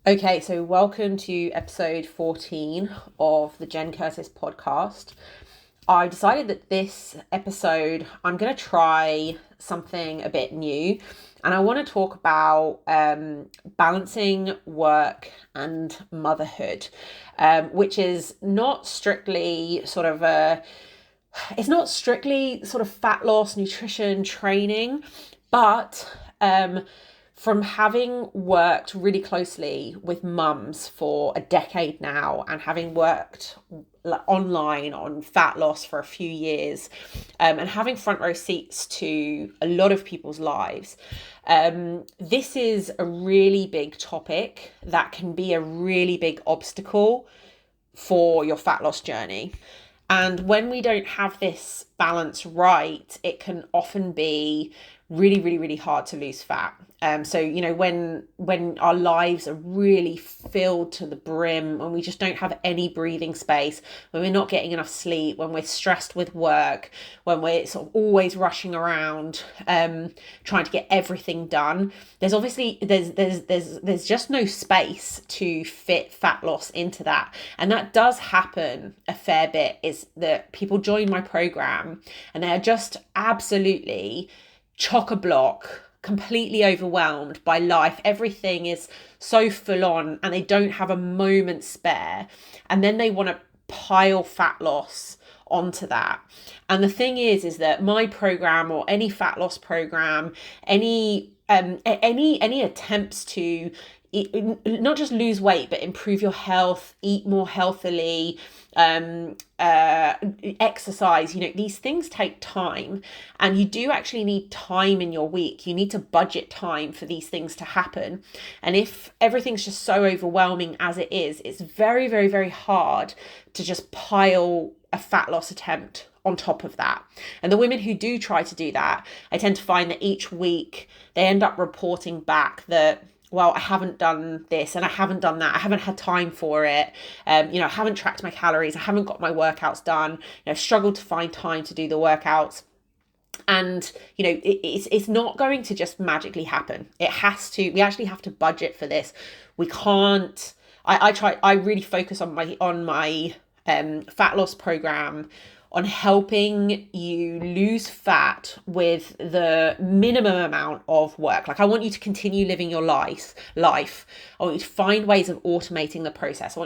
Okay, so welcome to episode 14 of the Jen Curtis podcast. I decided that this episode I'm going to try something a bit new, and I want to talk about balancing work and motherhood, which is not strictly sort of a it's not strictly sort of fat loss, nutrition, training, but from having worked really closely with mums for a decade now and having worked online on fat loss for a few years, and having front row seats to a lot of people's lives, this is a really big topic that can be a really big obstacle for your fat loss journey. And when we don't have this balance right, it can often be really, really, really hard to lose fat. So when our lives are really filled to the brim, when we just don't have any breathing space, when we're not getting enough sleep, when we're stressed with work, when we're sort of always rushing around, trying to get everything done, there's obviously there's just no space to fit fat loss into that, and that does happen a fair bit. Is that people join my program and they are just absolutely chock-a-block, completely overwhelmed by life. Everything is so full on and they don't have a moment spare. And then they want to pile fat loss onto that. And the thing is that my program, or any fat loss program, any attempts to not just lose weight but improve your health, eat more healthily, exercise, these things take time, and you do actually need time in your week. You need to budget time for these things to happen. And if everything's just so overwhelming as it is, it's very, very, very hard to just pile a fat loss attempt on top of that. And the women who do try to do that, I tend to find that each week they end up reporting back that, well, I haven't done this and I haven't done that. I haven't had time for it. I haven't tracked my calories. I haven't got my workouts done. I've struggled to find time to do the workouts. And, it's not going to just magically happen. We actually have to budget for this. We can't, I really focus on my fat loss program on helping you lose fat with the minimum amount of work. Like, I want you to continue living your life. I want you to find ways of automating the process. I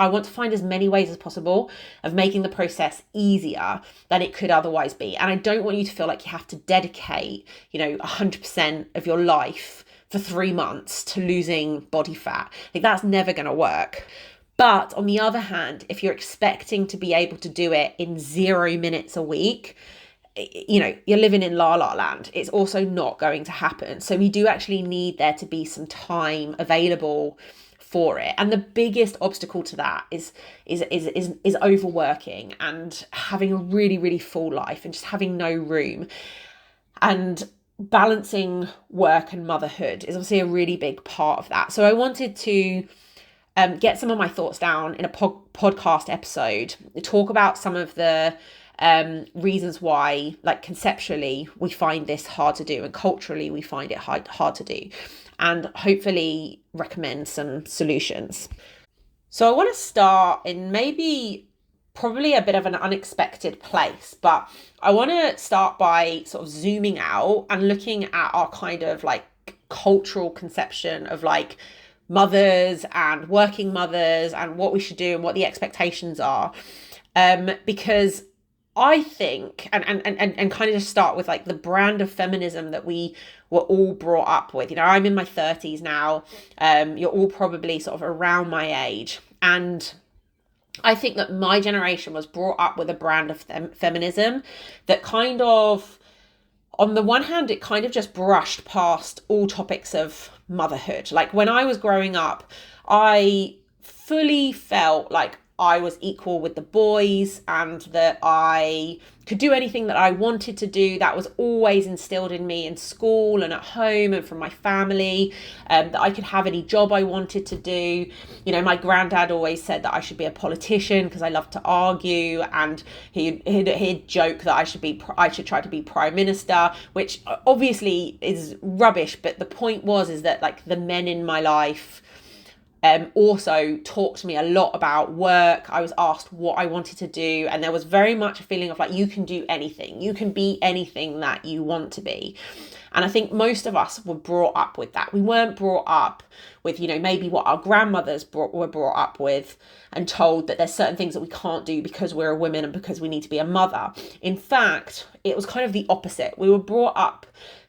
want to find as many ways as possible of making the process easier than it could otherwise be. And I don't want you to feel like you have to dedicate, 100% of your life for 3 months to losing body fat. Like, that's never going to work. But on the other hand, if you're expecting to be able to do it in 0 minutes a week, you're living in la la land. It's also not going to happen. So we do actually need there to be some time available for it. And the biggest obstacle to that is overworking and having a really, really full life and just having no room. And balancing work and motherhood is obviously a really big part of that. So I wanted to get some of my thoughts down in a podcast episode, talk about some of the reasons why, like, conceptually we find this hard to do and culturally we find it hard to do, and hopefully recommend some solutions. So I want to start in probably a bit of an unexpected place, but I want to start by sort of zooming out and looking at our kind of like cultural conception of like mothers and working mothers and what we should do and what the expectations are, because I think and kind of just start with like the brand of feminism that we were all brought up with. I'm in my 30s now. You're all probably sort of around my age, and I think that my generation was brought up with a brand of feminism that kind of, on the one hand, it kind of just brushed past all topics of motherhood. Like, when I was growing up, I fully felt like I was equal with the boys and that I could do anything that I wanted to do. That was always instilled in me in school and at home and from my family, that I could have any job I wanted to do. My granddad always said that I should be a politician because I love to argue, and he'd joke that I should try to be prime minister, which obviously is rubbish. But the point is that, like, the men in my life also talked to me a lot about work. I was asked what I wanted to do, and there was very much a feeling of like, you can do anything, you can be anything that you want to be. And I think most of us were brought up with that. We weren't brought up with, maybe what our grandmothers were brought up with, and told that there's certain things that we can't do because we're a woman and because we need to be a mother. In fact, it was kind of the opposite. We were brought up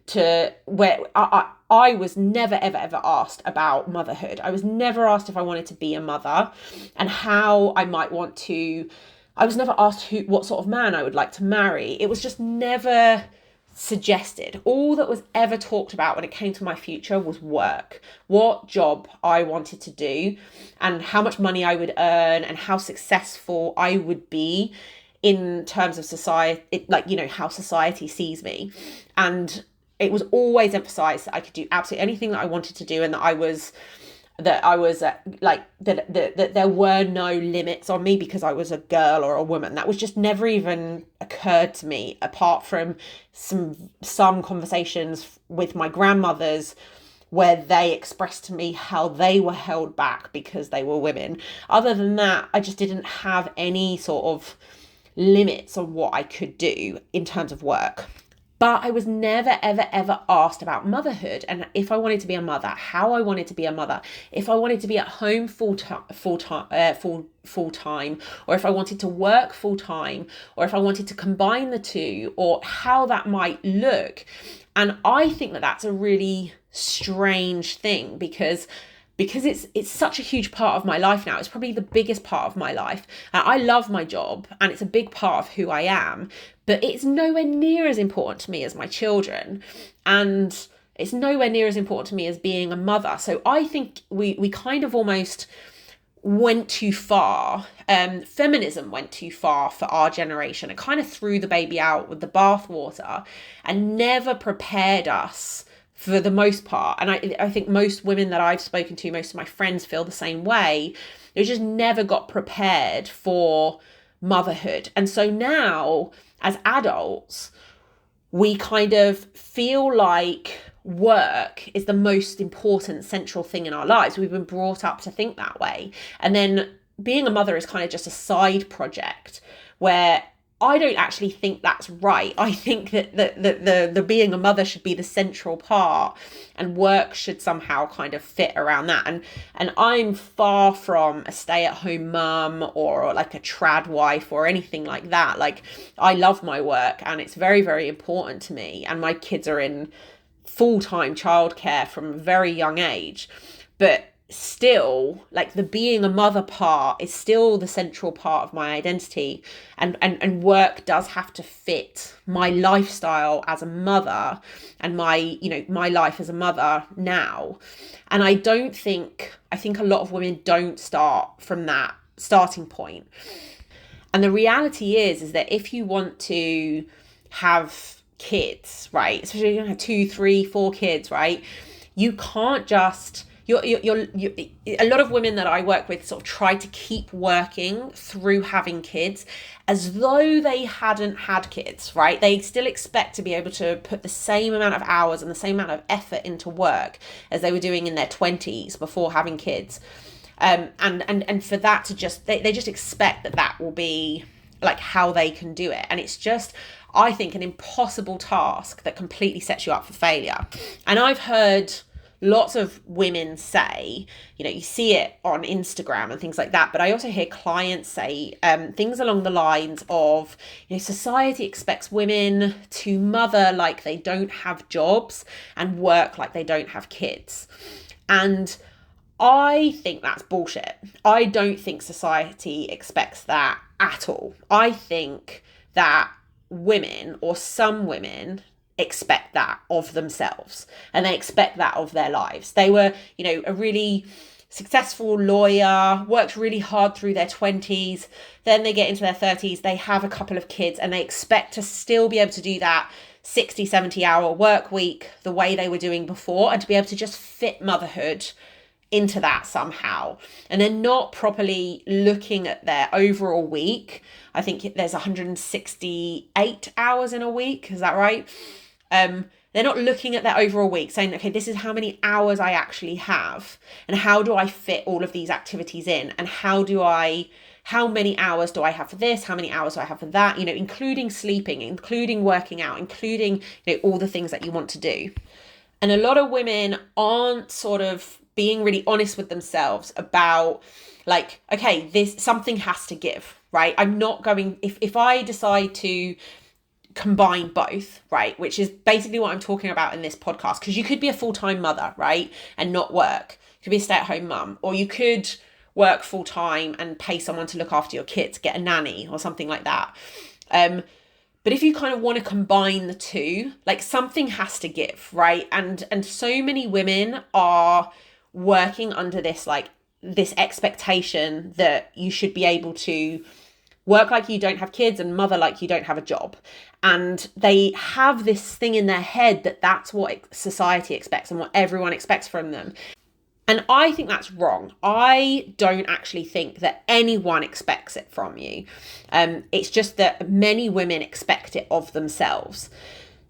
to where I was never, ever, ever asked about motherhood. I was never asked if I wanted to be a mother and how I might want to. I was never asked what sort of man I would like to marry. It was just never suggested. All that was ever talked about when it came to my future was work, what job I wanted to do, and how much money I would earn, and how successful I would be in terms of society, how society sees me. And it was always emphasized that I could do absolutely anything that I wanted to do, and that that there were no limits on me because I was a girl or a woman. That was just never even occurred to me, apart from some conversations with my grandmothers where they expressed to me how they were held back because they were women. Other than that, I just didn't have any sort of limits on what I could do in terms of work. But I was never, ever, ever asked about motherhood, and if I wanted to be a mother, how I wanted to be a mother, if I wanted to be at home full time, or if I wanted to work full time, or if I wanted to combine the two, or how that might look. And I think that that's a really strange thing because it's such a huge part of my life now. It's probably the biggest part of my life. I love my job and it's a big part of who I am, but it's nowhere near as important to me as my children. And it's nowhere near as important to me as being a mother. So I think we kind of almost went too far. Feminism went too far for our generation. It kind of threw the baby out with the bathwater and never prepared us for the most part. And I think most women that I've spoken to, most of my friends feel the same way. They just never got prepared for motherhood. And so now, as adults, we kind of feel like work is the most important central thing in our lives. We've been brought up to think that way. And then being a mother is kind of just a side project, where I don't actually think that's right. I think that the being a mother should be the central part, and work should somehow kind of fit around that. And I'm far from a stay-at-home mum or like a trad wife or anything like that. Like, I love my work and it's very, very important to me. And my kids are in full-time childcare from a very young age. But still, like, the being a mother part is still the central part of my identity, and work does have to fit my lifestyle as a mother and my life as a mother now. And I think a lot of women don't start from that starting point. And the reality is that if you want to have kids, right, especially you're gonna have 2, 3, 4 kids, right, you can't just a lot of women that I work with sort of try to keep working through having kids as though they hadn't had kids, right? They still expect to be able to put the same amount of hours and the same amount of effort into work as they were doing in their 20s before having kids. And for that to just, they just expect that will be like how they can do it. And it's just, I think, an impossible task that completely sets you up for failure. And I've heard lots of women say, you see it on Instagram and things like that, but I also hear clients say things along the lines of, society expects women to mother like they don't have jobs and work like they don't have kids. And I think that's bullshit. I don't think society expects that at all. I think that women, or some women, expect that of themselves, and they expect that of their lives. They were, a really successful lawyer, worked really hard through their 20s, then they get into their 30s, they have a couple of kids, and they expect to still be able to do that 60, 70-hour work week the way they were doing before, and to be able to just fit motherhood into that somehow. And they're not properly looking at their overall week. I think there's 168 hours in a week, is that right? They're they're not looking at their overall week saying, okay, this is how many hours I actually have, and how do I fit all of these activities in, and how many hours do I have for this? How many hours do I have for that? Including sleeping, including working out, including, all the things that you want to do. And a lot of women aren't sort of being really honest with themselves about like, okay, something has to give, right? I'm not going, if I decide to combine both, right, which is basically what I'm talking about in this podcast, because you could be a full-time mother, right, and not work. You could be a stay-at-home mum, or you could work full-time and pay someone to look after your kids, get a nanny or something like that. But if you kind of want to combine the two, like something has to give, right? And so many women are working under this expectation that you should be able to work like you don't have kids and mother like you don't have a job. And they have this thing in their head that that's what society expects and what everyone expects from them. And I think that's wrong. I don't actually think that anyone expects it from you. It's just that many women expect it of themselves.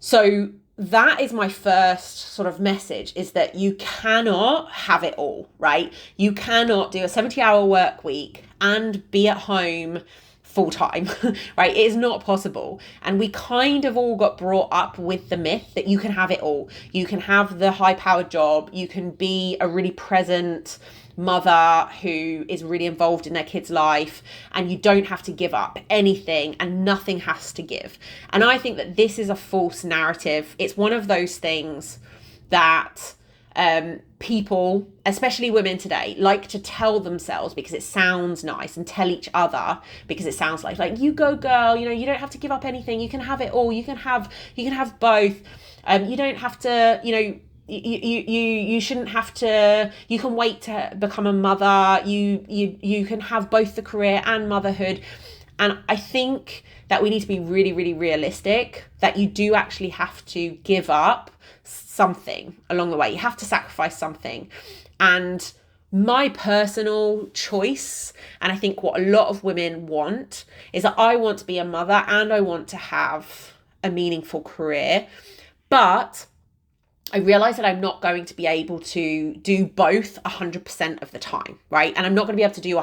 So that is my first sort of message, is that you cannot have it all, right? You cannot do a 70-hour work week and be at home full time, right? It is not possible. And we kind of all got brought up with the myth that you can have it all. You can have the high powered job. You can be a really present mother who is really involved in their kid's life, and you don't have to give up anything and nothing has to give. And I think that this is a false narrative. It's one of those things that people, especially women today, like to tell themselves because it sounds nice, and tell each other because it sounds like you go girl, you don't have to give up anything, you can have it all, you can have both, you don't have to, you shouldn't have to, you can wait to become a mother, you can have both the career and motherhood. And I think that we need to be really, really realistic, that you do actually have to give up something along the way. You have to sacrifice something. And my personal choice, and I think what a lot of women want, is that I want to be a mother and I want to have a meaningful career. But I realize that I'm not going to be able to do both 100% of the time, right? And I'm not going to be able to do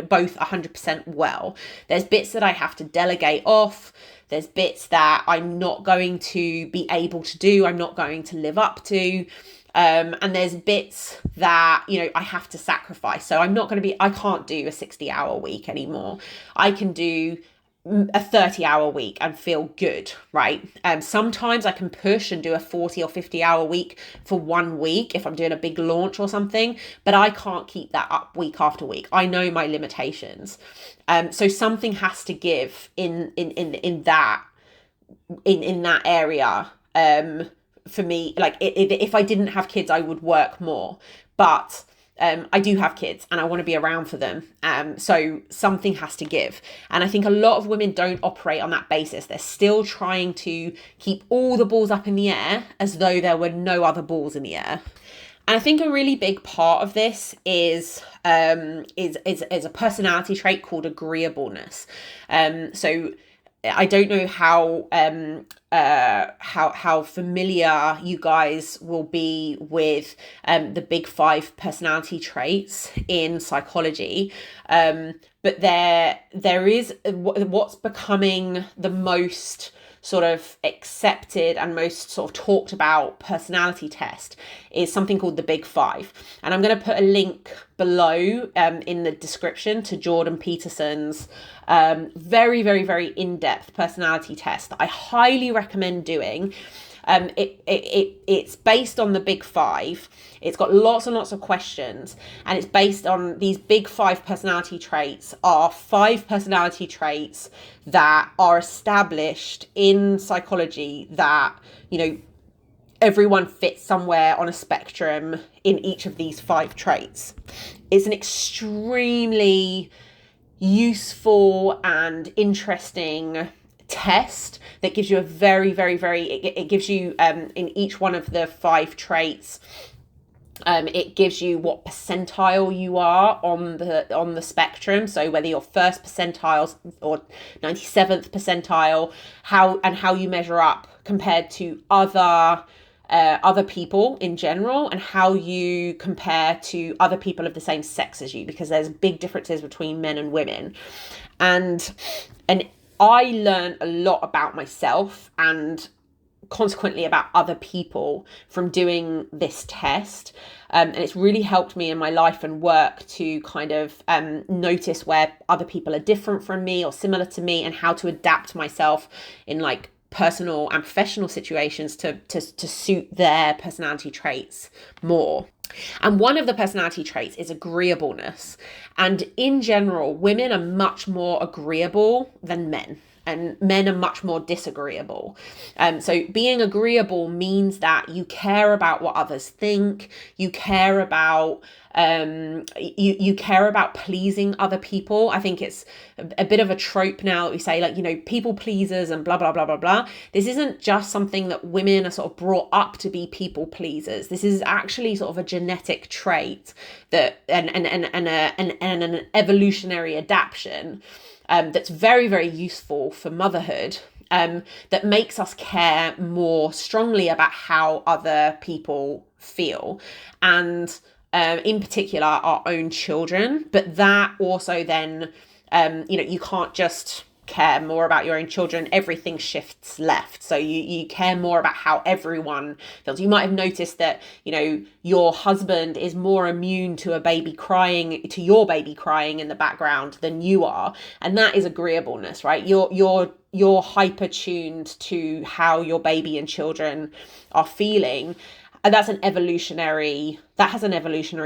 both 100% well. There's bits that I have to delegate off. There's bits that I'm not going to be able to do. I'm not going to live up to. And there's bits that, I have to sacrifice. So I can't do a 60-hour week anymore. I can do a 30-hour week and feel good, right? Sometimes I can push and do a 40 or 50-hour week for 1 week if I'm doing a big launch or something, but I can't keep that up week after week. I know my limitations. So something has to give in that area. For me, like if I didn't have kids, I would work more, but I do have kids and I want to be around for them. So something has to give. And I think a lot of women don't operate on that basis. They're still trying to keep all the balls up in the air as though there were no other balls in the air. And I think a really big part of this is a personality trait called agreeableness. So I don't know how familiar you guys will be with the big 5 personality traits in psychology, but there is what's becoming the most sort of accepted and most sort of talked about personality test is something called the Big 5. And I'm going to put a link below in the description to Jordan Peterson's very, very, very in-depth personality test that I highly recommend doing. It's based on the Big 5. It's got lots and lots of questions, and it's based on these Big 5 personality traits are 5 personality traits that are established in psychology that, everyone fits somewhere on a spectrum in each of these 5 traits. It's an extremely useful and interesting test that gives you a very, very, very, it gives you in each one of the 5 traits, it gives you what percentile you are on the spectrum. So whether you're first percentile or 97th percentile, how you measure up compared to other other people in general and how you compare to other people of the same sex as you, because there's big differences between men and women. And I learned a lot about myself and consequently about other people from doing this test. And it's really helped me in my life and work to kind of notice where other people are different from me or similar to me, and how to adapt myself in like personal and professional situations to suit their personality traits more. And one of the personality traits is agreeableness. And in general, women are much more agreeable than men, and men are much more disagreeable. So being agreeable means that you care about what others think, you care about you care about pleasing other people. I think it's a bit of a trope now that we say, like, you know, people pleasers and blah blah blah blah blah. This isn't just something that women are sort of brought up to be people pleasers. This is actually sort of a genetic trait that and an evolutionary adaptation that's very, very useful for motherhood, that makes us care more strongly about how other people feel, and in particular our own children. But that also then, you can't just care more about your own children. Everything shifts left. So you care more about how everyone feels. You might have noticed that, your husband is more immune to your baby crying in the background than you are. And that is agreeableness, right? You're hyper tuned to how your baby and children are feeling. And that has an evolutionary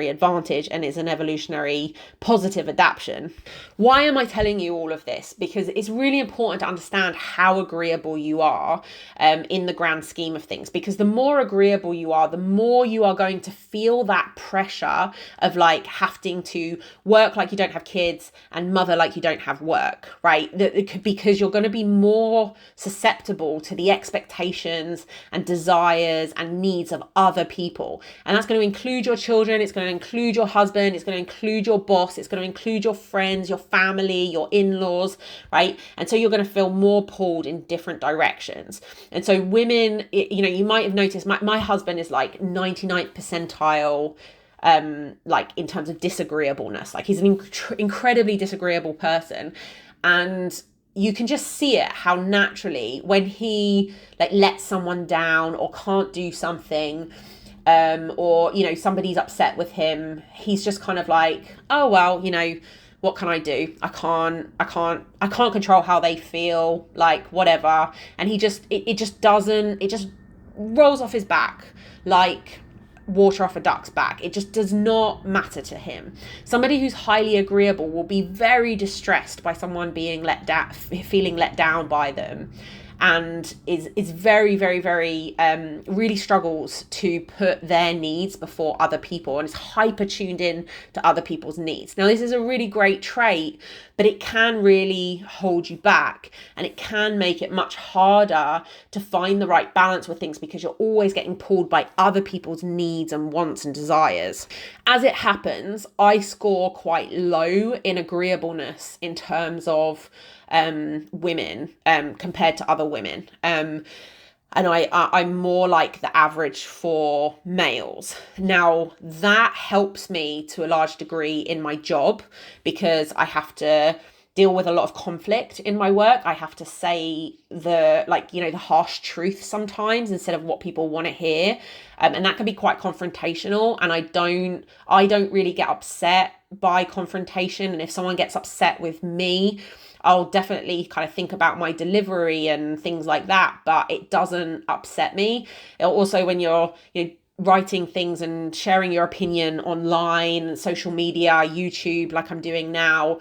advantage, and is an evolutionary positive adaptation. Why am I telling you all of this? Because it's really important to understand how agreeable you are in the grand scheme of things. Because the more agreeable you are, the more you are going to feel that pressure of like having to work like you don't have kids and mother like you don't have work, right? Because you're going to be more susceptible to the expectations and desires and needs of other people. And that's going to include your children, it's going to include your husband, it's going to include your boss, it's going to include your friends, your family, your in-laws, right? And so you're going to feel more pulled in different directions. And so women, you might have noticed my husband is like 99th percentile, like in terms of disagreeableness. Like he's an incredibly disagreeable person. And you can just see it, how naturally when he like lets someone down or can't do something, or somebody's upset with him, he's just kind of like, oh well, what can I do? I can't control how they feel, like whatever. And he just it just rolls off his back like water off a duck's back. It just does not matter to him. Somebody who's highly agreeable will be very distressed by someone being feeling let down by them, and is very, very, very really struggles to put their needs before other people, and is hyper tuned in to other people's needs. Now, this is a really great trait, but it can really hold you back, and it can make it much harder to find the right balance with things, because you're always getting pulled by other people's needs and wants and desires. As it happens, I score quite low in agreeableness in terms of women compared to other women. And I'm more like the average for males. Now, that helps me to a large degree in my job, because I have to deal with a lot of conflict in my work. I have to say the harsh truth sometimes instead of what people want to hear. And that can be quite confrontational. And I don't really get upset by confrontation. And if someone gets upset with me, I'll definitely kind of think about my delivery and things like that, but it doesn't upset me. Also, when you're writing things and sharing your opinion online, social media, YouTube, like I'm doing now,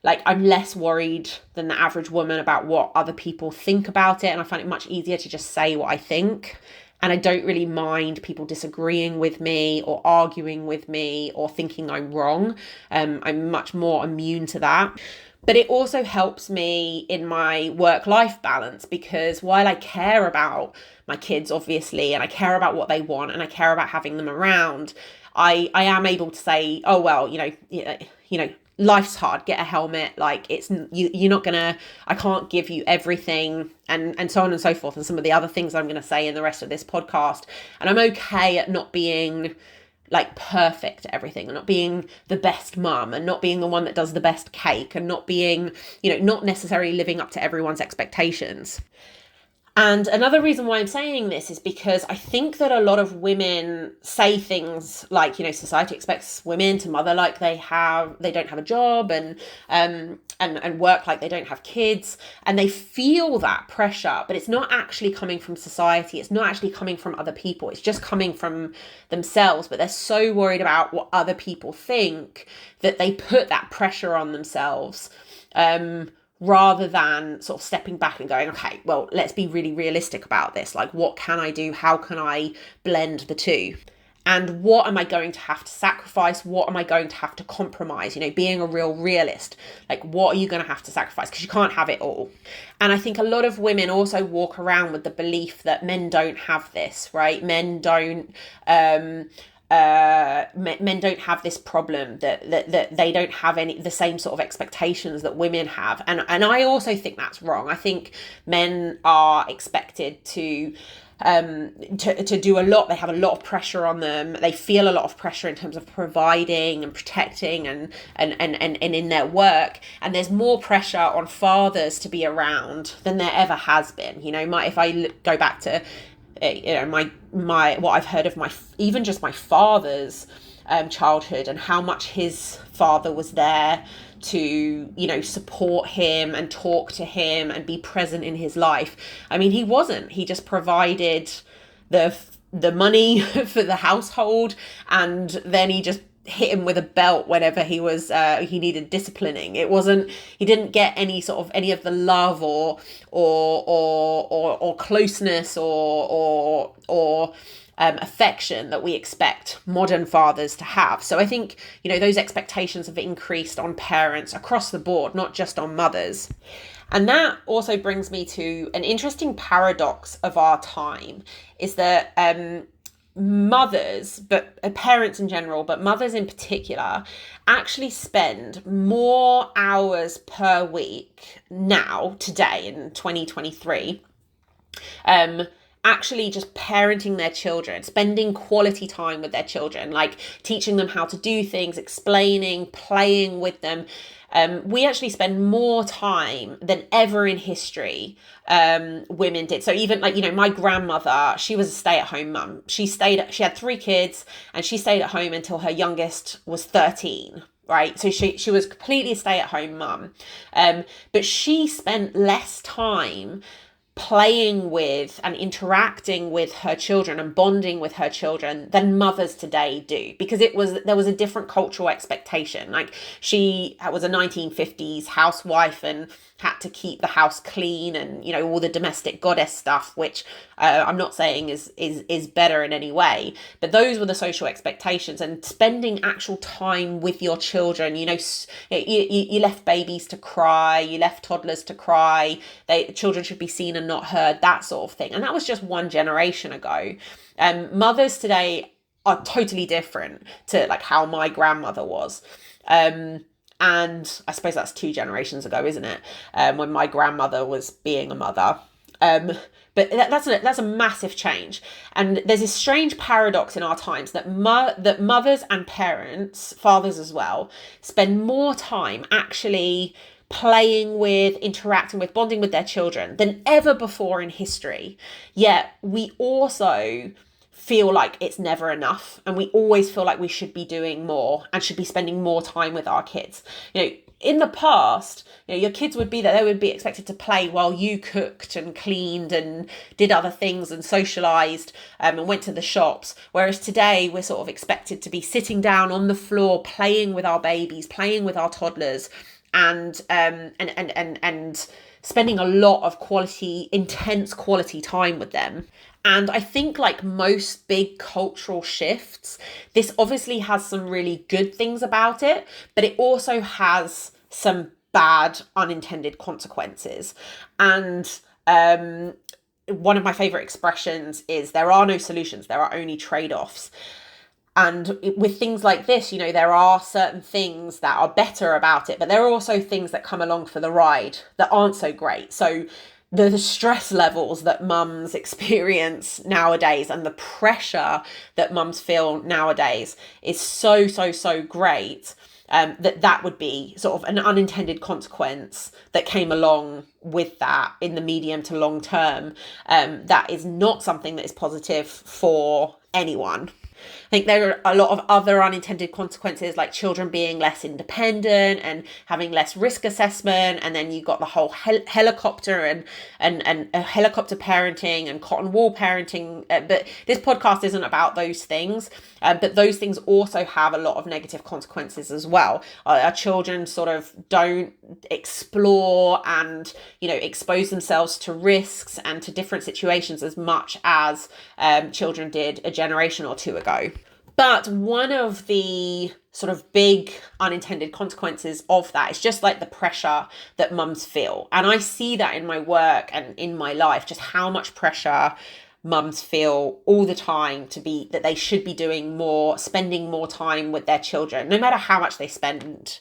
like I'm less worried than the average woman about what other people think about it. And I find it much easier to just say what I think. And I don't really mind people disagreeing with me or arguing with me or thinking I'm wrong. I'm much more immune to that. But it also helps me in my work-life balance, because while I care about my kids, obviously, and I care about what they want and I care about having them around, I am able to say, oh, well, life's hard, get a helmet, like you're not gonna, I can't give you everything, and so on and so forth, and some of the other things I'm going to say in the rest of this podcast. And I'm okay at not being like perfect at everything, and not being the best mum, and not being the one that does the best cake, and not being, not necessarily living up to everyone's expectations. And another reason why I'm saying this is because I think that a lot of women say things like, society expects women to mother like they don't have a job, and work like they don't have kids. And they feel that pressure, but it's not actually coming from society. It's not actually coming from other people. It's just coming from themselves. But they're so worried about what other people think that they put that pressure on themselves. Rather than sort of stepping back and going, okay, well, let's be really realistic about this. Like, what can I do? How can I blend the two? And what am I going to have to sacrifice? What am I going to have to compromise? Being a real realist, like, what are you going to have to sacrifice? Because you can't have it all. And I think a lot of women also walk around with the belief that men don't have this, right? Men don't have this problem, that they don't have the same sort of expectations that women have, and I also think that's wrong. I think men are expected to do a lot. They have a lot of pressure on them. They feel a lot of pressure in terms of providing and protecting and in their work. And there's more pressure on fathers to be around than there ever has been. If I go back to my what I've heard of even just my father's childhood, and how much his father was there to support him and talk to him and be present in his life. I mean, he just provided the money for the household, and then he just hit him with a belt whenever he needed disciplining. He didn't get any of the love or closeness or affection that we expect modern fathers to have. So I think, those expectations have increased on parents across the board, not just on mothers. And that also brings me to an interesting paradox of our time, is that mothers, but parents in general, but mothers in particular, actually spend more hours per week now, today in 2023, actually just parenting their children, spending quality time with their children, like teaching them how to do things, explaining, playing with them. We actually spend more time than ever in history, women did. So even my grandmother, she was a stay-at-home mum. She had 3 kids, and she stayed at home until her youngest was 13. Right. So she was completely a stay-at-home mum. But she spent less time playing with and interacting with her children and bonding with her children than mothers today do, because there was a different cultural expectation. Like, she was a 1950s housewife and had to keep the house clean, and all the domestic goddess stuff, which I'm not saying is better in any way, but those were the social expectations. And spending actual time with your children, you left babies to cry, you left toddlers to cry, children should be seen and not heard, that sort of thing. And that was just one generation ago. Mothers today are totally different to like how my grandmother was. And I suppose that's 2 generations ago, isn't it? When my grandmother was being a mother. But that's a massive change. And there's this strange paradox in our times that that mothers and parents, fathers as well, spend more time actually playing with, interacting with, bonding with their children than ever before in history. Yet we also feel like it's never enough, and we always feel like we should be doing more and should be spending more time with our kids. In the past, your kids would be there, they would be expected to play while you cooked and cleaned and did other things and socialized, and went to the shops. Whereas today we're sort of expected to be sitting down on the floor, playing with our babies, playing with our toddlers, and spending a lot of intense quality time with them. And I think, like most big cultural shifts, this obviously has some really good things about it, but it also has some bad unintended consequences. And one of my favorite expressions is, there are no solutions, there are only trade-offs. with things like this, there are certain things that are better about it, but there are also things that come along for the ride that aren't so great. So the stress levels that mums experience nowadays and the pressure that mums feel nowadays is so great, that would be sort of an unintended consequence that came along with that in the medium to long term. That is not something that is positive for anyone. I think there are a lot of other unintended consequences, like children being less independent and having less risk assessment. And then you got the whole helicopter and helicopter parenting and cotton wool parenting. But this podcast isn't about those things. But those things also have a lot of negative consequences as well. Our children sort of don't explore and, expose themselves to risks and to different situations as much as children did a generation or two ago. But one of the sort of big unintended consequences of that is just like the pressure that mums feel. And I see that in my work and in my life, just how much pressure mums feel all the time that they should be doing more, spending more time with their children, no matter how much they spend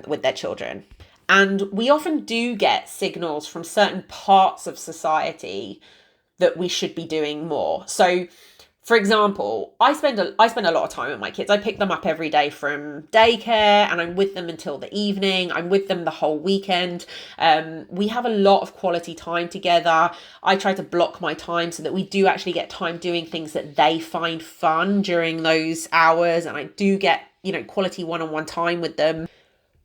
with their children. And we often do get signals from certain parts of society that we should be doing more. So, for example, I spend a lot of time with my kids. I pick them up every day from daycare and I'm with them until the evening. I'm with them the whole weekend. We have a lot of quality time together. I try to block my time so that we do actually get time doing things that they find fun during those hours. And I do get, quality one-on-one time with them.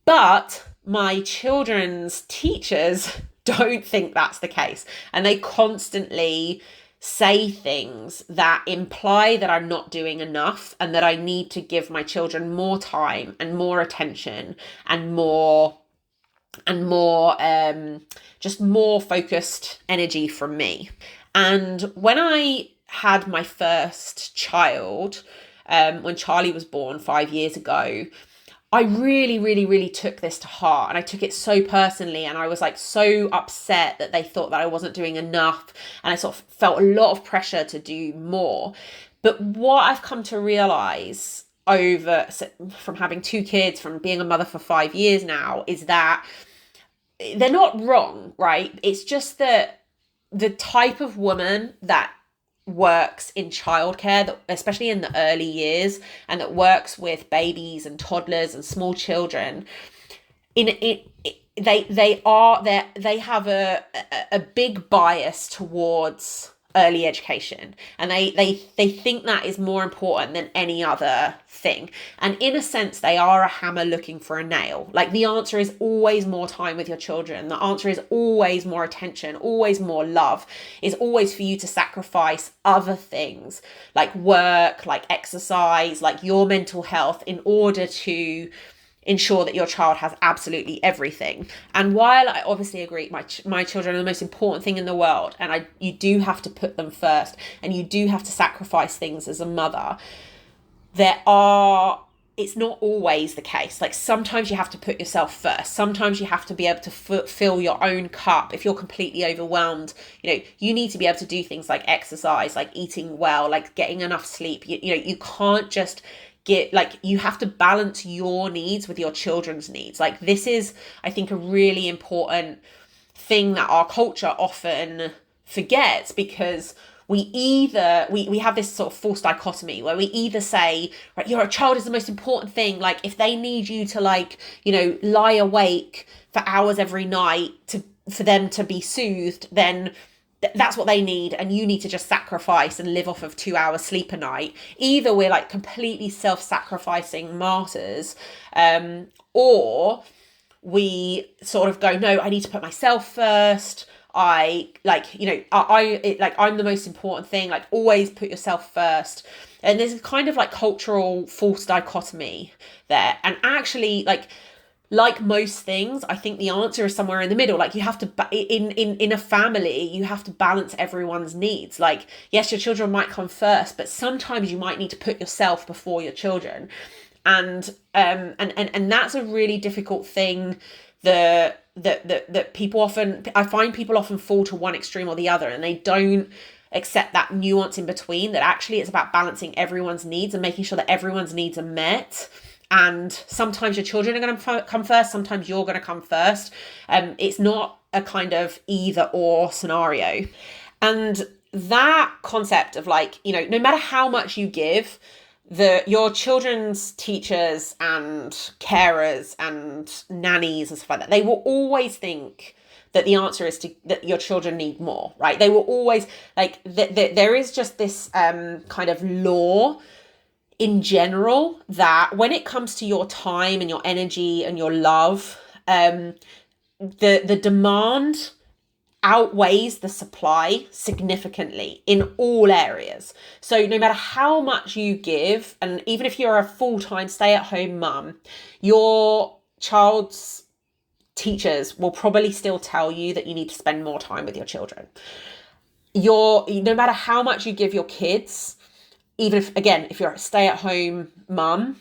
But my children's teachers don't think that's the case. And they constantly say things that imply that I'm not doing enough and that I need to give my children more time and more attention and more just more focused energy from me. And when I had my first child, when Charlie was born 5 years ago, I really took this to heart and I took it so personally, and I was like so upset that they thought that I wasn't doing enough, and I sort of felt a lot of pressure to do more. But what I've come to realize from having 2 kids, from being a mother for 5 years now, is that they're not wrong, right? It's just that the type of woman that works in childcare, that especially in the early years, and that works with babies and toddlers and small children, they have a big bias towards early education, and they think that is more important than any other thing. And in a sense, they are a hammer looking for a nail. Like, the answer is always more time with your children. The answer is always more attention, always more love, is always for you to sacrifice other things like work, like exercise, like your mental health, in order to ensure that your child has absolutely everything. And while I obviously agree my children are the most important thing in the world, and you do have to put them first, and you do have to sacrifice things as a mother, it's not always the case. Like, sometimes you have to put yourself first. Sometimes you have to be able to fill your own cup. If you're completely overwhelmed, you need to be able to do things like exercise, like eating well, like getting enough sleep. You can't just you have to balance your needs with your children's needs. Like, this is, I think, a really important thing that our culture often forgets, because we have this sort of false dichotomy where we either say, right, your child is the most important thing. Like, if they need you to lie awake for hours every night for them to be soothed, then that's what they need, and you need to just sacrifice and live off of 2 hours sleep a night. Either we're like completely self-sacrificing martyrs, or we sort of go, no, I need to put myself first. I'm the most important thing. Like, always put yourself first. And there's a kind of like cultural false dichotomy there. And actually, like most things, I think the answer is somewhere in the middle. Like, you have to, in a family, you have to balance everyone's needs. Like, yes, your children might come first, but sometimes you might need to put yourself before your children. And that's a really difficult thing that people often, I find people often fall to one extreme or the other, and they don't accept that nuance in between, that actually it's about balancing everyone's needs and making sure that everyone's needs are met. And sometimes your children are going to come first, sometimes you're going to come first. It's not a kind of either or scenario. And that concept of like, no matter how much you give, your children's teachers and carers and nannies and stuff like that, they will always think that the answer is that your children need more, right? They will always, like, there is just this kind of law in general that when it comes to your time and your energy and your love, the demand outweighs the supply significantly in all areas. So no matter how much you give, and even if you're a full-time stay-at-home mum, your child's teachers will probably still tell you that you need to spend more time with your children. No matter how much you give your kids, even if you're a stay-at-home mum,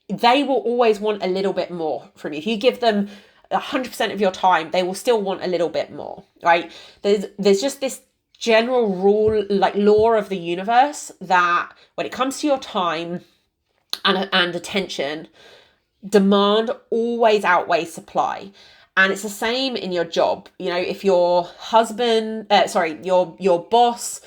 they will always want a little bit more from you. If you give them 100% of your time, they will still want a little bit more, right? There's just this general rule, like law of the universe, that when it comes to your time and attention, demand always outweighs supply. And it's the same in your job. If your your boss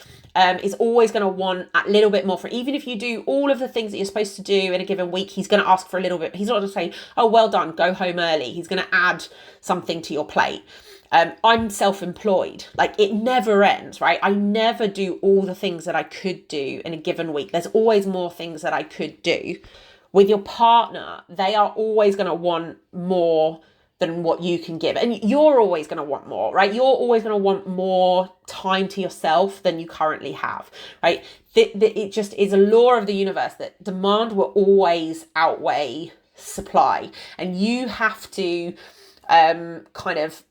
is always going to want a little bit more even if you do all of the things that you're supposed to do in a given week, he's going to ask for a little bit. He's not going to say, oh, well done, go home early. He's going to add something to your plate. I'm self-employed. Like, it never ends, right? I never do all the things that I could do in a given week. There's always more things that I could do. With your partner, they are always going to want more than what you can give. And you're always going to want more, right? You're always going to want more time to yourself than you currently have, right? It just is a law of the universe that demand will always outweigh supply. And you have to kind of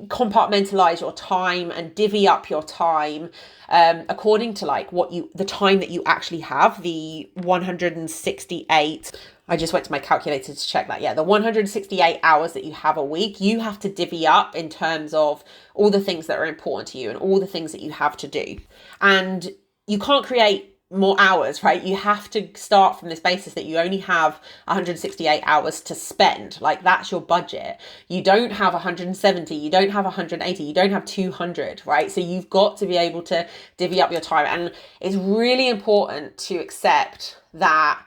compartmentalize your time and divvy up your time according to like the time that you actually have, the 168. I just went to my calculator to check that. Yeah, the 168 hours that you have a week, you have to divvy up in terms of all the things that are important to you and all the things that you have to do. And you can't create more hours, right? You have to start from this basis that you only have 168 hours to spend. Like, that's your budget. You don't have 170, you don't have 180, you don't have 200, right? So you've got to be able to divvy up your time. And it's really important to accept that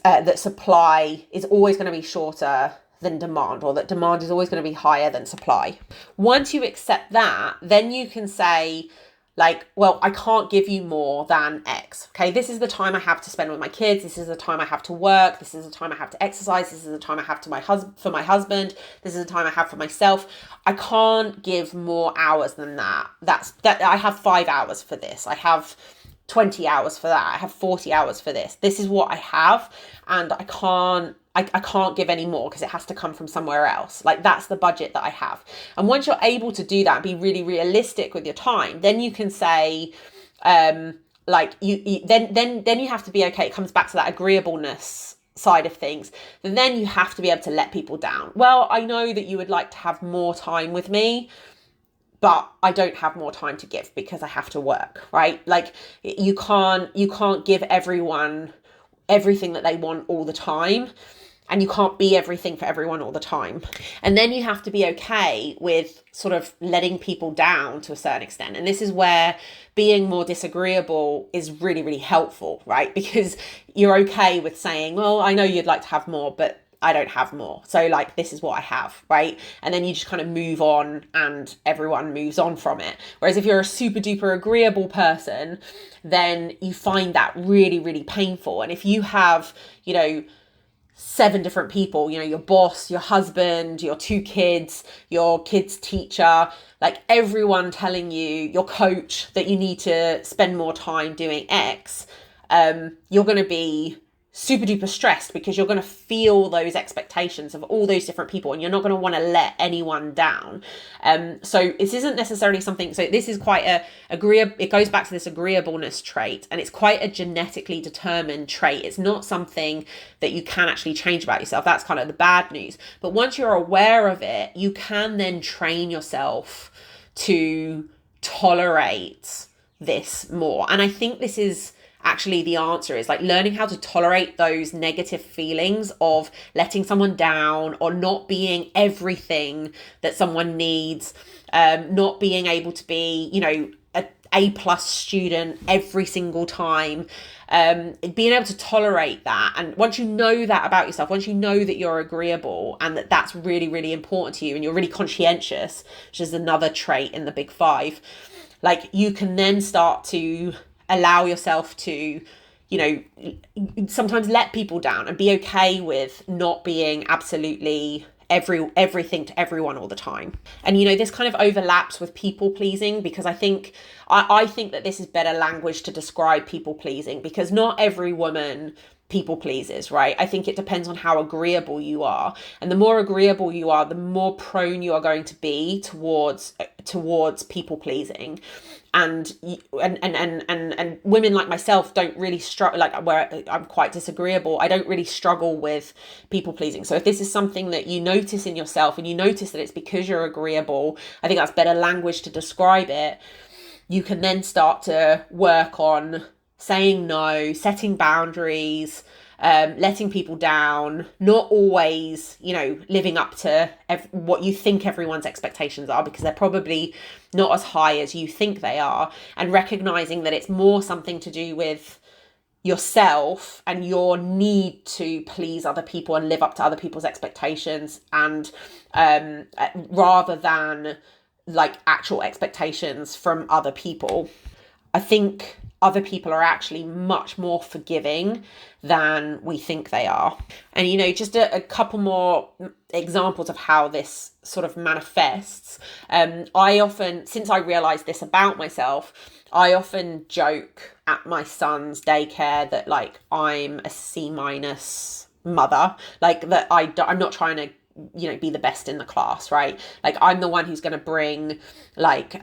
that supply is always going to be shorter than demand, or that demand is always going to be higher than supply. Once you accept that, then you can say, like, well, I can't give you more than X. Okay, this is the time I have to spend with my kids. This is the time I have to work. This is the time I have to exercise. This is the time I have to for my husband. This is the time I have for myself. I can't give more hours than that. I have 5 hours for this. I have 20 hours for that. I have 40 hours for this. This is what I have, and I can't give any more because it has to come from somewhere else. Like, that's the budget that I have. And once you're able to do that and be really realistic with your time, then you can say, like, then you have to be okay. It comes back to that agreeableness side of things. Then you have to be able to let people down. Well, I know that you would like to have more time with me, but I don't have more time to give because I have to work, right? Like, you can't give everyone everything that they want all the time, and you can't be everything for everyone all the time. And then you have to be okay with sort of letting people down to a certain extent. And this is where being more disagreeable is really, really helpful, right? Because you're okay with saying, well, I know you'd like to have more, but I don't have more. So, like, this is what I have, right? And then you just kind of move on and everyone moves on from it. Whereas if you're a super duper agreeable person, then you find that really, really painful. And if you have, 7 different people, your boss, your husband, your 2 kids, your kids' teacher, like everyone telling you, your coach, that you need to spend more time doing X, you're going to be super duper stressed because you're going to feel those expectations of all those different people, and you're not going to want to let anyone down. So this isn't necessarily something, so this is quite it goes back to this agreeableness trait, and it's quite a genetically determined trait. It's not something that you can actually change about yourself. That's kind of the bad news. But once you're aware of it, you can then train yourself to tolerate this more? And I think this is actually the answer, is like learning how to tolerate those negative feelings of letting someone down or not being everything that someone needs, not being able to be, A+ student every single time, being able to tolerate that. And once you know that about yourself, once you know that you're agreeable and that that's really, really important to you, and you're really conscientious, which is another trait in the big five, like you can then start to allow yourself to, sometimes let people down and be okay with not being absolutely everything to everyone all the time. And this kind of overlaps with people pleasing, because I think that this is better language to describe people pleasing, because not every woman people pleases, right? I think it depends on how agreeable you are, and the more agreeable you are, the more prone you are going to be towards people pleasing. And women like myself don't really struggle, like where I'm quite disagreeable, I don't really struggle with people pleasing. So if this is something that you notice in yourself and you notice that it's because you're agreeable, I think that's better language to describe it. You can then start to work on saying no, setting boundaries, letting people down, not always, living up to what you think everyone's expectations are, because they're probably not as high as you think they are, and recognizing that it's more something to do with yourself and your need to please other people and live up to other people's expectations, and rather than like actual expectations from other people. I think other people are actually much more forgiving than we think they are. And, just a couple more examples of how this sort of manifests. I often, since I realized this about myself, I often joke at my son's daycare that like I'm a C- mother, like that I'm not trying to be the best in the class, right? Like I'm the one who's going to bring like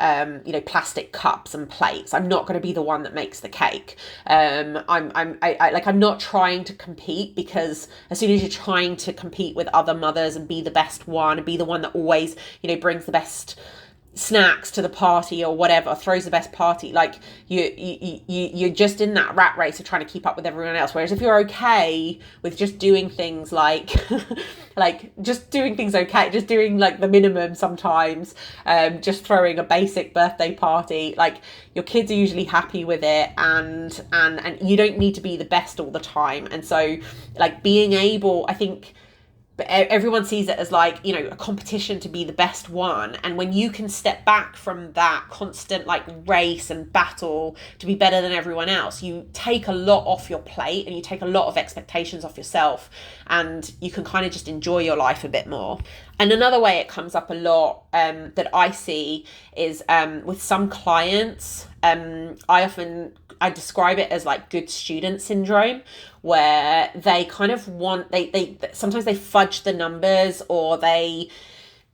plastic cups and plates. I'm not going to be the one that makes the cake. I'm not trying to compete, because as soon as you're trying to compete with other mothers and be the best one and be the one that always brings the best snacks to the party or whatever, throws the best party, like you're just in that rat race of trying to keep up with everyone else. Whereas if you're okay with just doing things like just doing like the minimum sometimes, just throwing a basic birthday party, like your kids are usually happy with it, and you don't need to be the best all the time. And so like being able, I think, but everyone sees it as like, a competition to be the best one. And when you can step back from that constant like race and battle to be better than everyone else, you take a lot off your plate and you take a lot of expectations off yourself, and you can kind of just enjoy your life a bit more. And another way it comes up a lot that I see is with some clients, I describe it as like good student syndrome, where they kind of want, they sometimes they fudge the numbers, or they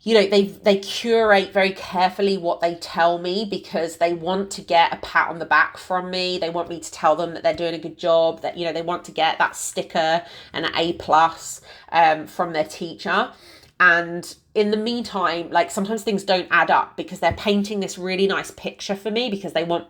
curate very carefully what they tell me, because they want to get a pat on the back from me. They want me to tell them that they're doing a good job, that they want to get that sticker and an A+ from their teacher. And in the meantime, like sometimes things don't add up, because they're painting this really nice picture for me, because they want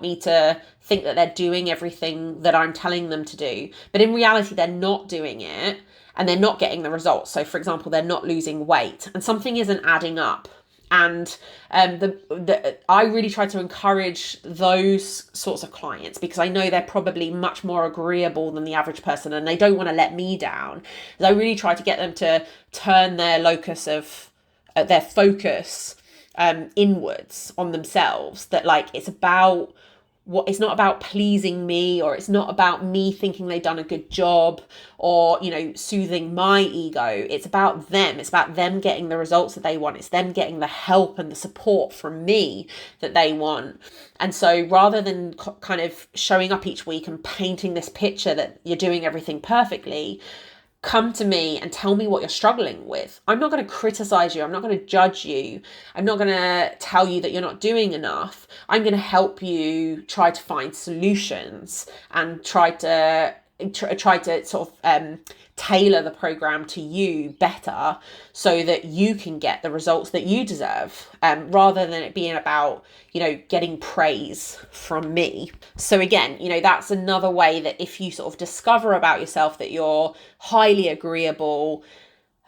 me to think that they're doing everything that I'm telling them to do. But in reality, they're not doing it, and they're not getting the results. So for example, they're not losing weight, and something isn't adding up. And I really try to encourage those sorts of clients, because I know they're probably much more agreeable than the average person, and they don't want to let me down. So I really try to get them to turn their locus of their focus inwards on themselves. That like it's not about pleasing me, or it's not about me thinking they've done a good job, or soothing my ego. It's about them. It's about them getting the results that they want. It's them getting the help and the support from me that they want. And so rather than kind of showing up each week and painting this picture that you're doing everything perfectly, come to me and tell me what you're struggling with. I'm not going to criticize you. I'm not going to judge you. I'm not going to tell you that you're not doing enough. I'm going to help you try to find solutions and try to try to sort of tailor the program to you better so that you can get the results that you deserve, rather than it being about, getting praise from me. So again, that's another way that if you sort of discover about yourself that you're highly agreeable,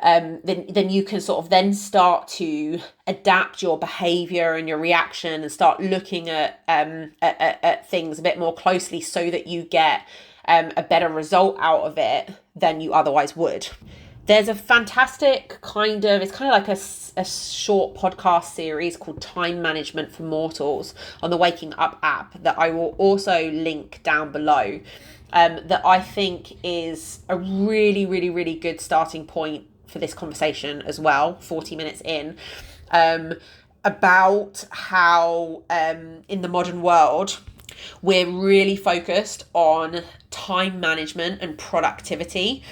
then you can sort of then start to adapt your behavior and your reaction and start looking at things a bit more closely so that you get a better result out of it than you otherwise would. There's a fantastic it's kind of like a short podcast series called Time Management for Mortals on the Waking Up app that I will also link down below, that I think is a really, really, really good starting point for this conversation as well, 40 minutes in, about how in the modern world, we're really focused on time management and productivity.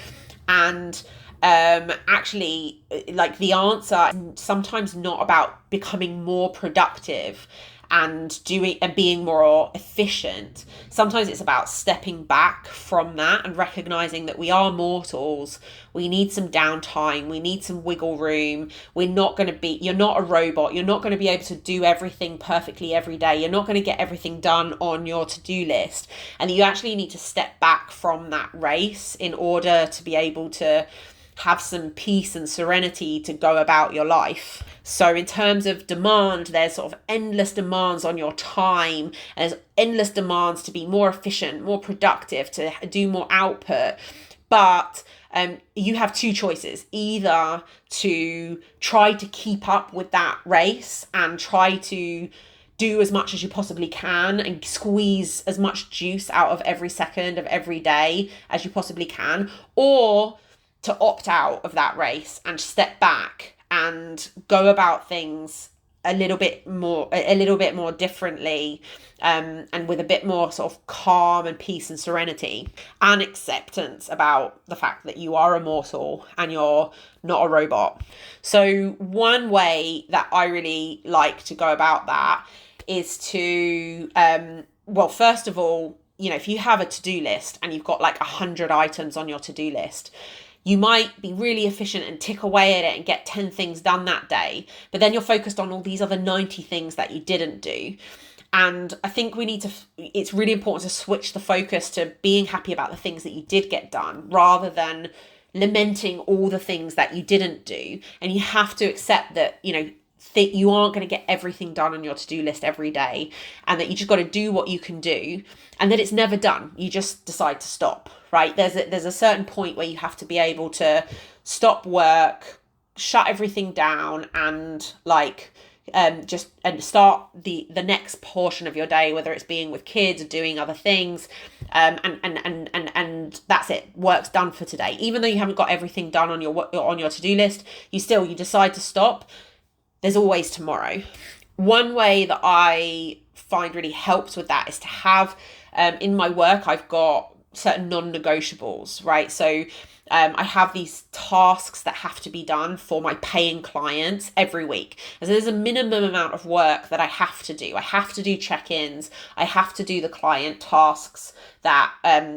And actually, like, the answer is sometimes not about becoming more productive and being more efficient. Sometimes it's about stepping back from that and recognizing that we are mortals. We need some downtime. We need some wiggle room. You're not a robot. You're not going to be able to do everything perfectly every day. You're not going to get everything done on your to-do list. And you actually need to step back from that race in order to be able to have some peace and serenity to go about your life. So in terms of demand, there's sort of endless demands on your time, and there's endless demands to be more efficient, more productive, to do more output. But you have two choices: either to try to keep up with that race and try to do as much as you possibly can and squeeze as much juice out of every second of every day as you possibly can, or to opt out of that race and step back and go about things a little bit more differently, and with a bit more sort of calm and peace and serenity and acceptance about the fact that you are immortal and you're not a robot. So one way that I really like to go about that is to, first of all, if you have a to-do list and you've got like 100 items on your to-do list, you might be really efficient and tick away at it and get 10 things done that day, but then you're focused on all these other 90 things that you didn't do. And I think it's really important to switch the focus to being happy about the things that you did get done rather than lamenting all the things that you didn't do. And you have to accept that, you aren't going to get everything done on your to-do list every day, and that you just got to do what you can do, and that it's never done. You just decide to stop, right? There's a certain point where you have to be able to stop work, shut everything down, and start the next portion of your day, whether it's being with kids or doing other things, and that's it. Work's done for today. Even though you haven't got everything done on your to-do list, you decide to stop. There's always tomorrow. One way that I find really helps with that is to have, in my work, I've got certain non-negotiables, right? So I have these tasks that have to be done for my paying clients every week. And so there's a minimum amount of work that I have to do. I have to do check-ins. I have to do the client tasks that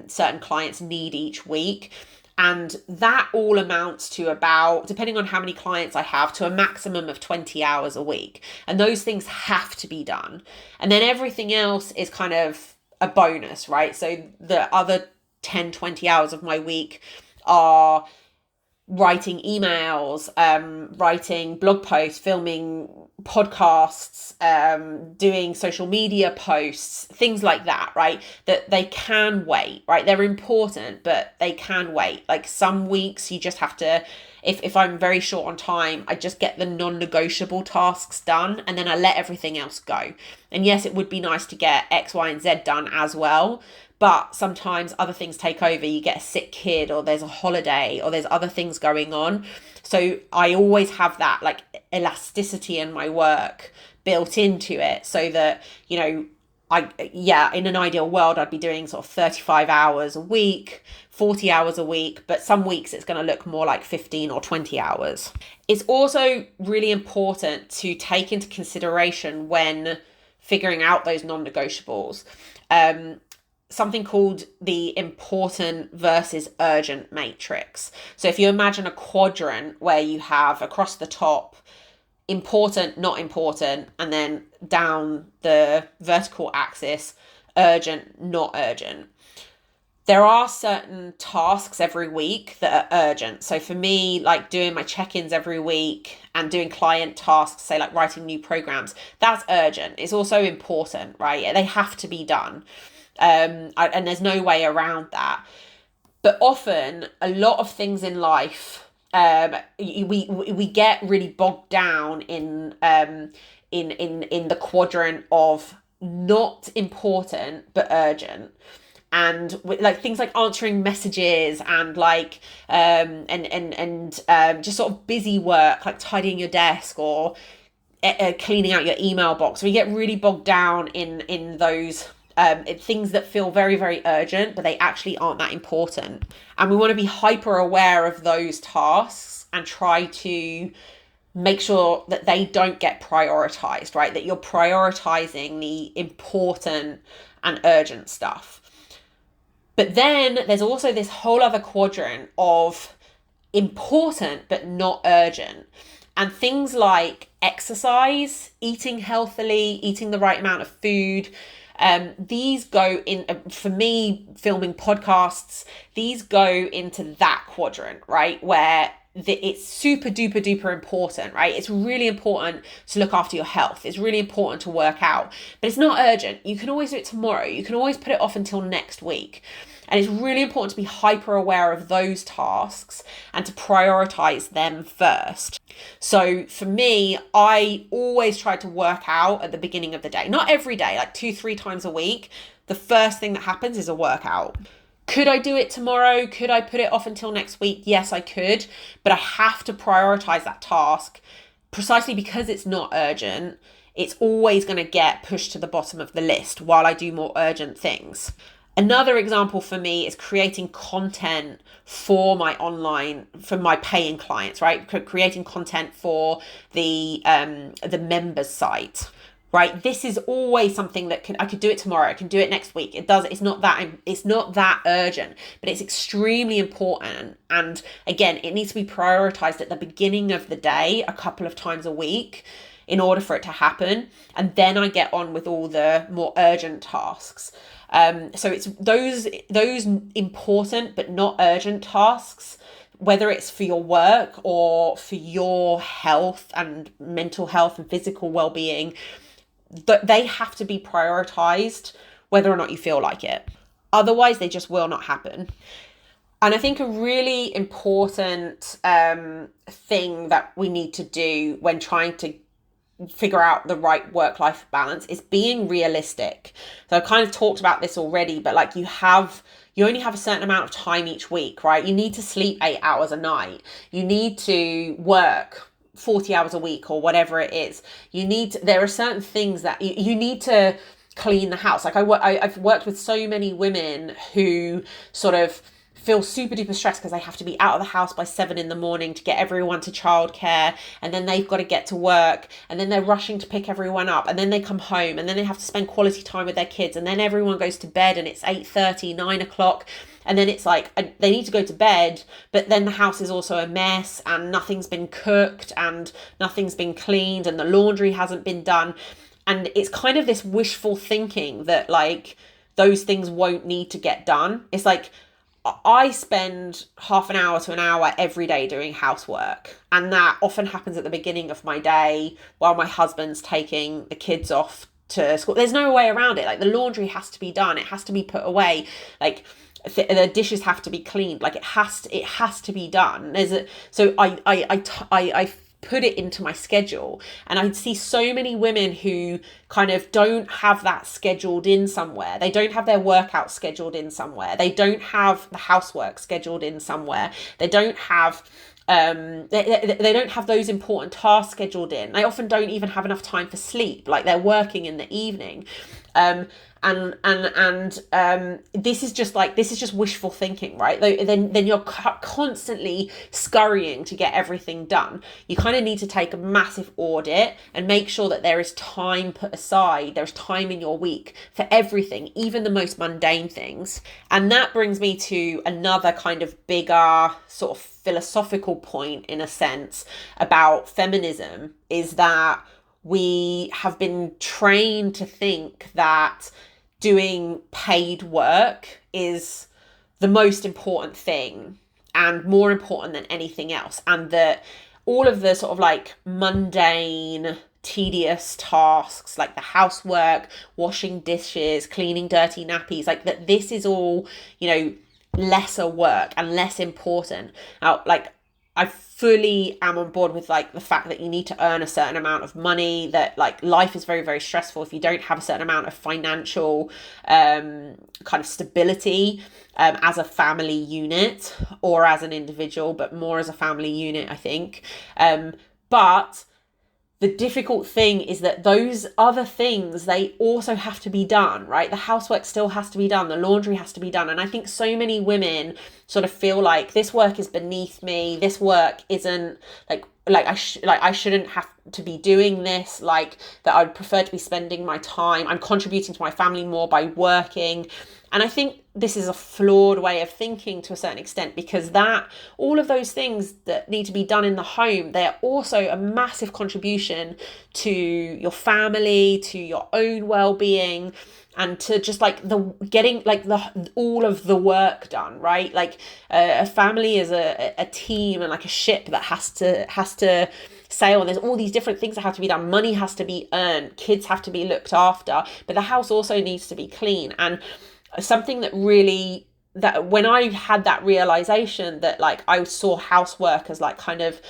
certain clients need each week. And that all amounts to about, depending on how many clients I have, to a maximum of 20 hours a week. And those things have to be done. And then everything else is kind of a bonus, right? So the other 10, 20 hours of my week are writing emails, writing blog posts, filming podcasts, doing social media posts, things like that, right? That they can wait, right? They're important, but they can wait. Like some weeks you just have to, if I'm very short on time, I just get the non-negotiable tasks done and then I let everything else go. And yes, it would be nice to get X, Y, and Z done as well. But sometimes other things take over. You get a sick kid, or there's a holiday, or there's other things going on. So I always have that like elasticity in my work built into it, so that, in an ideal world, I'd be doing sort of 35 hours a week, 40 hours a week, but some weeks it's going to look more like 15 or 20 hours. It's also really important to take into consideration when figuring out those non-negotiables. something called the important versus urgent matrix. So if you imagine a quadrant where you have across the top important, not important, and then down the vertical axis, urgent, not urgent. There are certain tasks every week that are urgent. So for me, like doing my check-ins every week and doing client tasks, say like writing new programs, that's urgent. It's also important, right? They have to be done. And there's no way around that. But often, a lot of things in life, we get really bogged down in the quadrant of not important but urgent. And like things like answering messages and like just sort of busy work, like tidying your desk or cleaning out your email box. We get really bogged down in those things that feel very, very urgent, but they actually aren't that important. And we want to be hyper aware of those tasks and try to make sure that they don't get prioritized, right? That you're prioritizing the important and urgent stuff. But then there's also this whole other quadrant of important but not urgent. And things like exercise, eating healthily, eating the right amount of food, these go in, for me, filming podcasts, these go into that quadrant, right? Where it's super duper duper important, right? It's really important to look after your health. It's really important to work out, but it's not urgent. You can always do it tomorrow. You can always put it off until next week. And it's really important to be hyper aware of those tasks and to prioritize them first. So for me, I always try to work out at the beginning of the day, not every day, like 2-3 times a week. The first thing that happens is a workout. Could I do it tomorrow? Could I put it off until next week? Yes, I could, but I have to prioritize that task precisely because it's not urgent. It's always going to get pushed to the bottom of the list while I do more urgent things. Another example for me is creating content for my paying clients, right? Creating content for the members site. Right, this is always something that I could do it tomorrow. I can do it next week. It's not that urgent, but it's extremely important. And again, it needs to be prioritized at the beginning of the day, a couple of times a week, in order for it to happen. And then I get on with all the more urgent tasks. So it's those important but not urgent tasks, whether it's for your work or for your health and mental health and physical well-being, they have to be prioritized whether or not you feel like it. Otherwise, they just will not happen. And I think a really important thing that we need to do when trying to figure out the right work-life balance is being realistic. So I kind of talked about this already, but like you only have a certain amount of time each week, right? You need to sleep 8 hours a night. You need to work 40 hours a week or whatever it is. There are certain things that you need to clean the house. Like I've worked with so many women who sort of feel super duper stressed because they have to be out of the house by 7 a.m. to get everyone to childcare, and then they've got to get to work, and then they're rushing to pick everyone up, and then they come home, and then they have to spend quality time with their kids, and then everyone goes to bed and it's 8:30, 9 o'clock. And then it's like they need to go to bed, but then the house is also a mess and nothing's been cooked and nothing's been cleaned and the laundry hasn't been done. And it's kind of this wishful thinking that like those things won't need to get done. It's like I spend half an hour to an hour every day doing housework. And that often happens at the beginning of my day while my husband's taking the kids off to school. There's no way around it. Like the laundry has to be done. It has to be put away. Like the dishes have to be cleaned. Like it has to be done. So I put it into my schedule, and I see so many women who kind of don't have that scheduled in somewhere. They don't have their workout scheduled in somewhere. They don't have the housework scheduled in somewhere. They don't have they don't have those important tasks scheduled in. They often don't even have enough time for sleep. Like they're working in the evening. This is just wishful thinking, right? Then you're constantly scurrying to get everything done. You kind of need to take a massive audit and make sure that there is time put aside, there's time in your week for everything, even the most mundane things. And that brings me to another kind of bigger sort of philosophical point, in a sense, about feminism, is that we have been trained to think that doing paid work is the most important thing and more important than anything else. And that all of the sort of like mundane, tedious tasks like the housework, washing dishes, cleaning dirty nappies, like that this is all, lesser work and less important. Now, like, I fully am on board with like the fact that you need to earn a certain amount of money, that like life is very, very stressful if you don't have a certain amount of financial kind of stability as a family unit or as an individual, but more as a family unit, I think. But the difficult thing is that those other things, they also have to be done, right? The housework still has to be done. The laundry has to be done. And I think so many women sort of feel like this work is beneath me. This work isn't I shouldn't have to be doing this, like that I'd prefer to be spending my time. I'm contributing to my family more by working. And I think this is a flawed way of thinking to a certain extent, because that all of those things that need to be done in the home, they're also a massive contribution to your family, to your own well-being, and to just like the getting like the all of the work done, right? Like a family is a team and like a ship that has to sail, and there's all these different things that have to be done. Money has to be earned, kids have to be looked after, but the house also needs to be clean. And something that really, that when I had that realization that like I saw housework as like kind of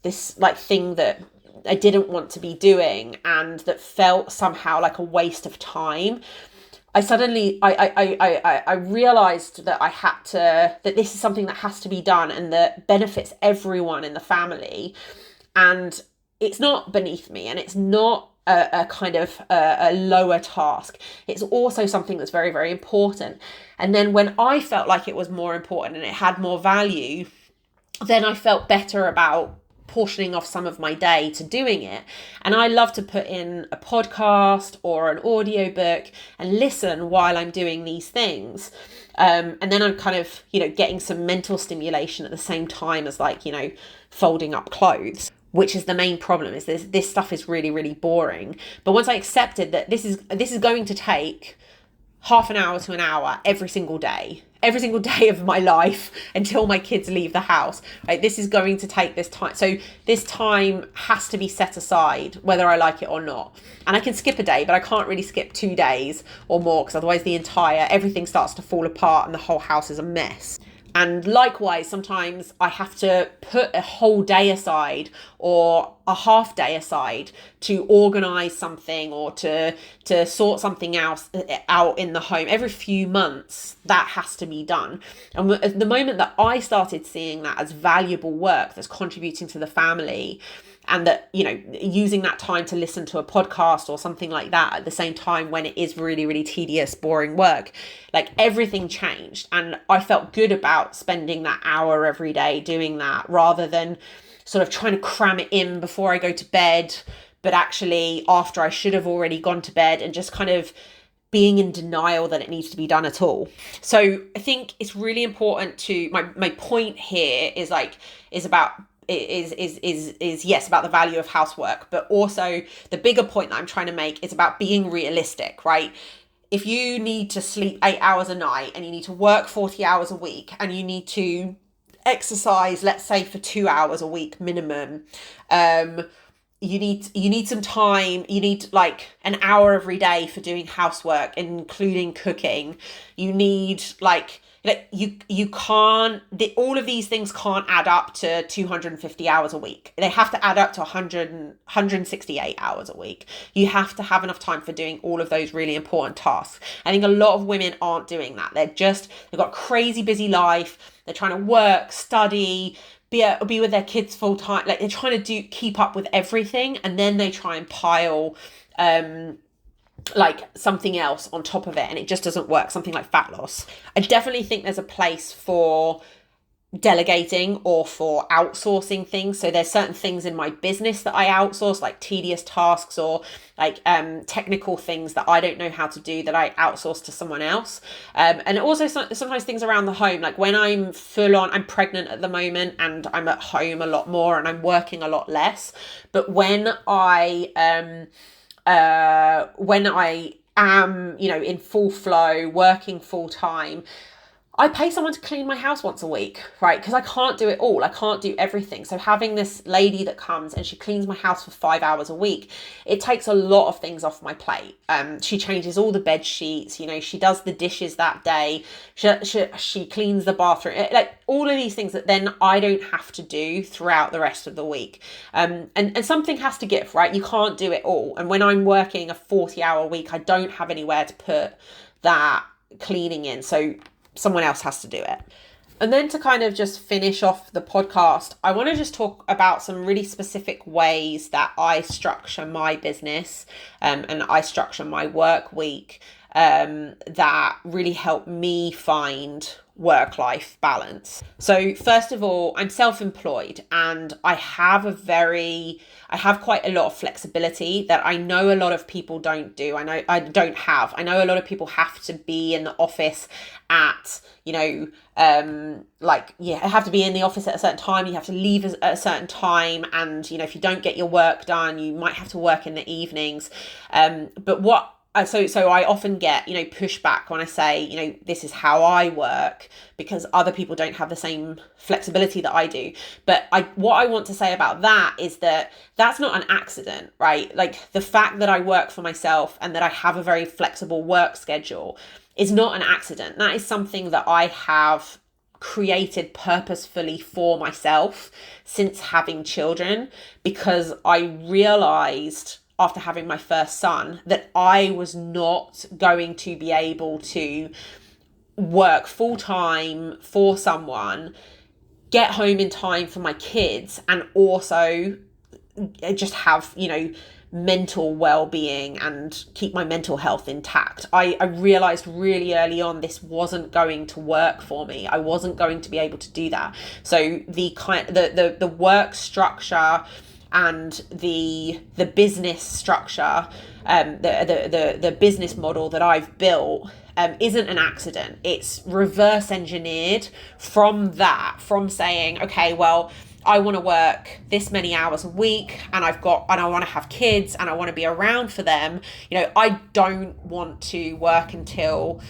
this like thing that I didn't want to be doing and that felt somehow like a waste of time, I realized that that this is something that has to be done and that benefits everyone in the family. And it's not beneath me, and it's not a kind of a lower task. It's also something that's very, very important. And then when I felt like it was more important and it had more value, then I felt better about portioning off some of my day to doing it. And I love to put in a podcast or an audiobook and listen while I'm doing these things. And then I'm kind of, getting some mental stimulation at the same time as like, folding up clothes, which is the main problem. Is this stuff is really, really boring. But once I accepted that this is going to take half an hour to an hour every single day of my life until my kids leave the house, right? This is going to take this time. So this time has to be set aside, whether I like it or not. And I can skip a day, but I can't really skip 2 days or more, because otherwise everything starts to fall apart and the whole house is a mess. And likewise, sometimes I have to put a whole day aside or a half day aside to organize something or to sort something else out in the home. Every few months, that has to be done. And the moment that I started seeing that as valuable work that's contributing to the family, and that, using that time to listen to a podcast or something like that at the same time when it is really, really tedious, boring work, like everything changed. And I felt good about spending that hour every day doing that, rather than sort of trying to cram it in before I go to bed, but actually after I should have already gone to bed, and just kind of being in denial that it needs to be done at all. So I think it's really important to, my point here is about yes, about the value of housework, but also the bigger point that I'm trying to make is about being realistic, right? If you need to sleep 8 hours a night and you need to work 40 hours a week and you need to exercise, let's say for 2 hours a week minimum, you need some time. You need like an hour every day for doing housework, including cooking. You need like you can't, all of these things can't add up to 250 hours a week. They have to add up to 168 hours a week. You have to have enough time for doing all of those really important tasks. I think a lot of women aren't doing that. They've got a crazy busy life. They're trying to work, study, be with their kids full time. Like they're trying to keep up with everything, and then they try and pile like something else on top of it and it just doesn't work, something like fat loss. I definitely think there's a place for delegating or for outsourcing things. So there's certain things in my business that I outsource, like tedious tasks or like technical things that I don't know how to do that I outsource to someone else. And also sometimes things around the home, like when I'm full on, I'm pregnant at the moment and I'm at home a lot more and I'm working a lot less. But when I am, in full flow, working full time, I pay someone to clean my house once a week, right? Because I can't do it all. I can't do everything. So having this lady that comes and she cleans my house for 5 hours a week, it takes a lot of things off my plate. She changes all the bed sheets, she does the dishes that day. She cleans the bathroom, like all of these things that then I don't have to do throughout the rest of the week. And something has to give, right? You can't do it all. And when I'm working a 40-hour week, I don't have anywhere to put that cleaning in. So someone else has to do it. And then to kind of just finish off the podcast, I want to just talk about some really specific ways that I structure my business and I structure my work week that really help me find work-life balance. So first of all, I'm self-employed and I have quite a lot of flexibility that I know a lot of people don't do. I know a lot of people have to be in the office at, have to be in the office at a certain time. You have to leave at a certain time. And, if you don't get your work done, you might have to work in the evenings. So I often get, pushback when I say, this is how I work because other people don't have the same flexibility that I do. But what I want to say about that is that that's not an accident, right? Like the fact that I work for myself and that I have a very flexible work schedule is not an accident. That is something that I have created purposefully for myself since having children, because I realized after having my first son that I was not going to be able to work full time for someone, get home in time for my kids, and also just have, mental well-being and keep my mental health intact. I realized really early on this wasn't going to work for me. I wasn't going to be able to do that. So the work structure and the business structure, the business model that I've built isn't an accident. It's reverse engineered from saying, okay, well, I want to work this many hours a week and I want to have kids and I want to be around for them. I don't want to work until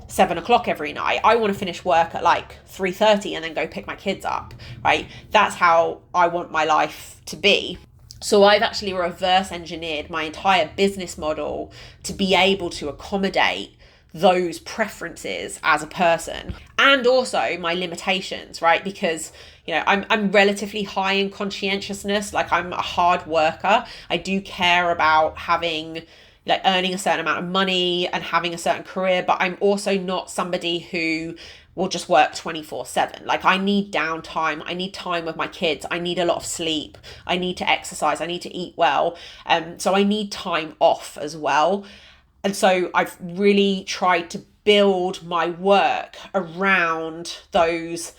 7:00 every night. I want to finish work at like 3:30 and then go pick my kids up, right? That's how I want my life to be. So I've actually reverse engineered my entire business model to be able to accommodate those preferences as a person, and also my limitations, right? Because I'm relatively high in conscientiousness. Like I'm a hard worker. I do care about having earning a certain amount of money and having a certain career, but I'm also not somebody who will just work 24/7. Like I need downtime. I need time with my kids. I need a lot of sleep. I need to exercise. I need to eat well. So I need time off as well. And so I've really tried to build my work around those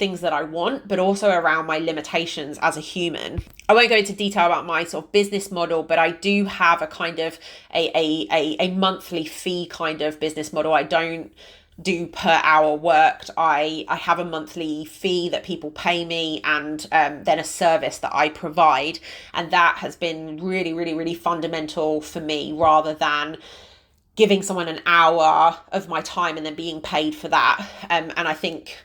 things that I want, but also around my limitations as a human. I won't go into detail about my sort of business model, but I do have a kind of a monthly fee kind of business model. I don't do per hour worked. I have a monthly fee that people pay me, and then a service that I provide. And that has been really, really, really fundamental for me, rather than giving someone an hour of my time and then being paid for that. And I think,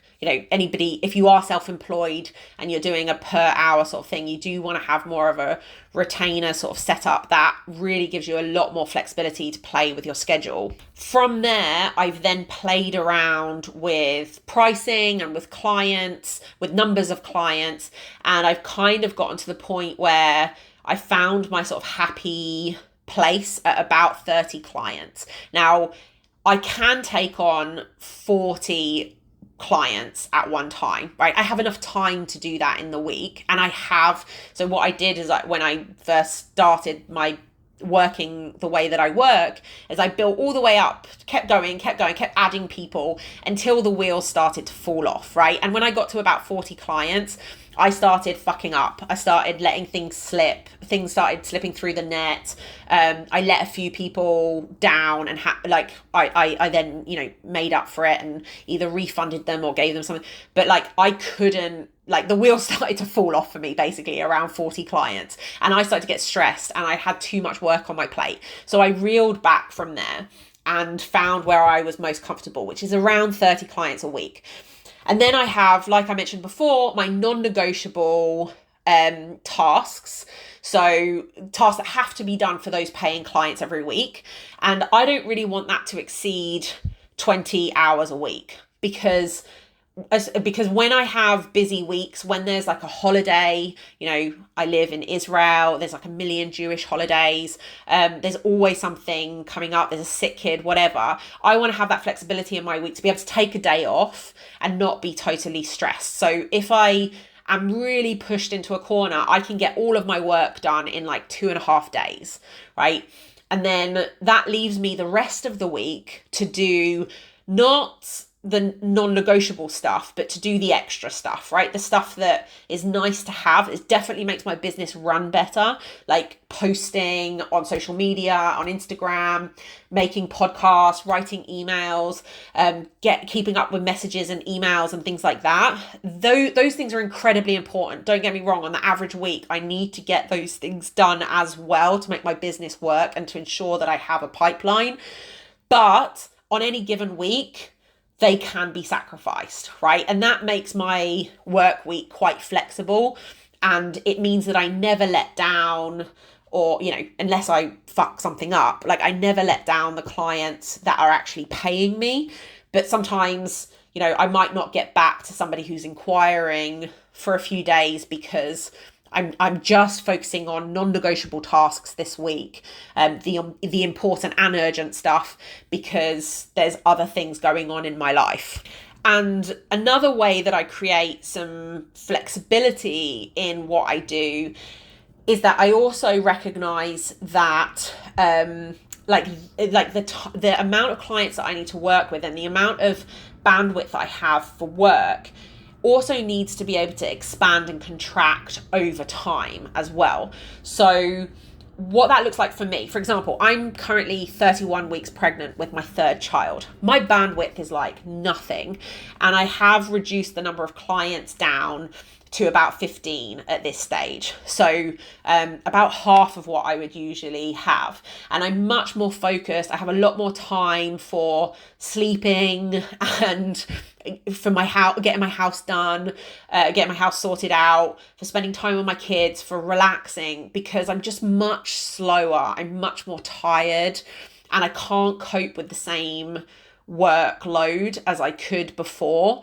anybody, if you are self-employed and you're doing a per hour sort of thing, you do want to have more of a retainer sort of setup that really gives you a lot more flexibility to play with your schedule. From there, I've then played around with pricing and with clients, with numbers of clients, and I've kind of gotten to the point where I found my sort of happy place at about 30 clients. Now, I can take on 40 clients at one time, right? I have enough time to do that in the week. And so what I did is when I first started my working the way that I work is I built all the way up, kept going, kept adding people until the wheels started to fall off, right? And when I got to about 40 clients, I started fucking up. I started letting things slip. Things started slipping through the net. I let a few people down, and I then, made up for it and either refunded them or gave them something. But I couldn't, the wheels started to fall off for me basically around 40 clients, and I started to get stressed and I had too much work on my plate. So I reeled back from there and found where I was most comfortable, which is around 30 clients a week. And then I have, like I mentioned before, my non-negotiable tasks. So tasks that have to be done for those paying clients every week. And I don't really want that to exceed 20 hours a week, because when I have busy weeks, when there's like a holiday, I live in Israel, there's like a million Jewish holidays, there's always something coming up, there's a sick kid, whatever. I want to have that flexibility in my week to be able to take a day off and not be totally stressed. So if I am really pushed into a corner, I can get all of my work done in like 2.5 days, right? And then that leaves me the rest of the week to do not the non-negotiable stuff, but to do the extra stuff, right? The stuff that is nice to have. It definitely makes my business run better, like posting on social media, on Instagram, making podcasts, writing emails, keeping up with messages and emails and things like that. Those things are incredibly important. Don't get me wrong, on the average week, I need to get those things done as well to make my business work and to ensure that I have a pipeline. But on any given week, they can be sacrificed, right? And that makes my work week quite flexible. And it means that I never let down, or, unless I fuck something up, I never let down the clients that are actually paying me. But sometimes, I might not get back to somebody who's inquiring for a few days because I'm just focusing on non-negotiable tasks this week, the important and urgent stuff, because there's other things going on in my life. And another way that I create some flexibility in what I do is that I also recognize that the amount of clients that I need to work with and the amount of bandwidth that I have for work also needs to be able to expand and contract over time as well. So what that looks like for me, for example, I'm currently 31 weeks pregnant with my third child. My bandwidth is like nothing, and I have reduced the number of clients down to about 15 at this stage. So about half of what I would usually have. And I'm much more focused. I have a lot more time for sleeping and for my house, getting my house done, getting my house sorted out, for spending time with my kids, for relaxing, because I'm just much slower. I'm much more tired, and I can't cope with the same workload as I could before.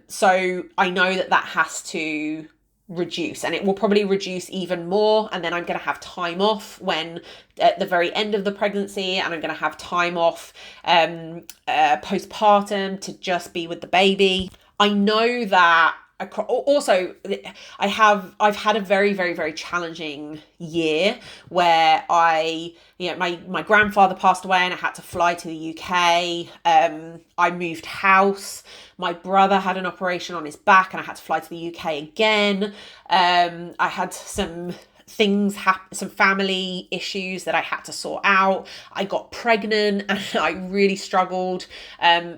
So I know that has to reduce, and it will probably reduce even more. And then I'm going to have time off when at the very end of the pregnancy, and I'm going to have time off postpartum to just be with the baby. I know that also I've had a very, very, very challenging year where my grandfather passed away and I had to fly to the UK. I moved house. My brother had an operation on his back and I had to fly to the UK again. I had some some family issues that I had to sort out. I got pregnant and I really struggled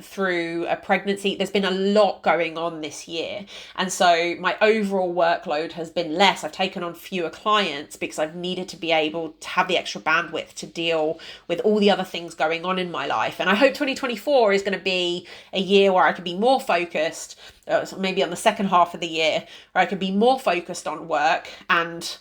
through a pregnancy. There's been a lot going on this year. And so my overall workload has been less. I've taken on fewer clients because I've needed to be able to have the extra bandwidth to deal with all the other things going on in my life. And I hope 2024 is going to be a year where I can be more focused, maybe on the second half of the year, where I can be more focused on work. And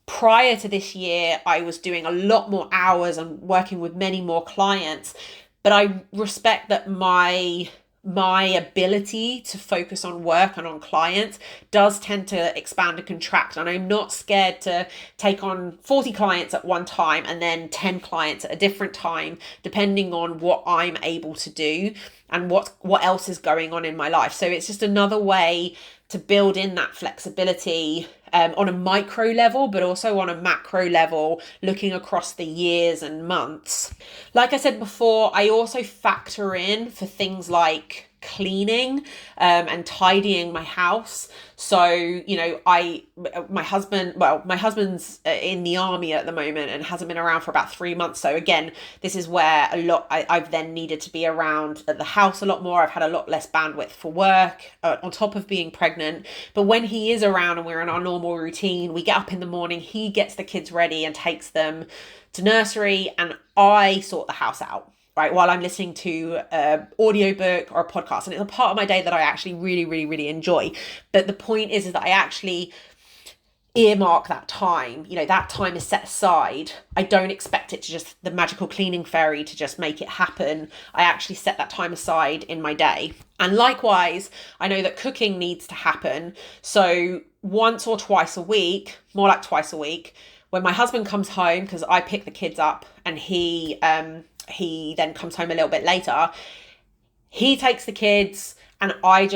prior to this year, I was doing a lot more hours and working with many more clients, but I respect that my ability to focus on work and on clients does tend to expand and contract. And I'm not scared to take on 40 clients at one time and then 10 clients at a different time, depending on what I'm able to do and what else is going on in my life. So it's just another way to build in that flexibility on a micro level, but also on a macro level, looking across the years and months. Like I said before, I also factor in for things like cleaning and tidying my house. So, you know, my husband's in the army at the moment and hasn't been around for about 3 months. So again, this is where I've then needed to be around at the house a lot more. I've had a lot less bandwidth for work on top of being pregnant. But when he is around and we're in our normal routine, we get up in the morning, he gets the kids ready and takes them to nursery, and I sort the house out, right, while I'm listening to an audiobook or a podcast. And it's a part of my day that I actually really, really, really enjoy. But the point is that I actually earmark that time. You know, that time is set aside. I don't expect it to just, the magical cleaning fairy to just make it happen. I actually set that time aside in my day. And likewise, I know that cooking needs to happen. So once or twice a week, more like twice a week, when my husband comes home, because I pick the kids up and he then comes home a little bit later, he takes the kids and I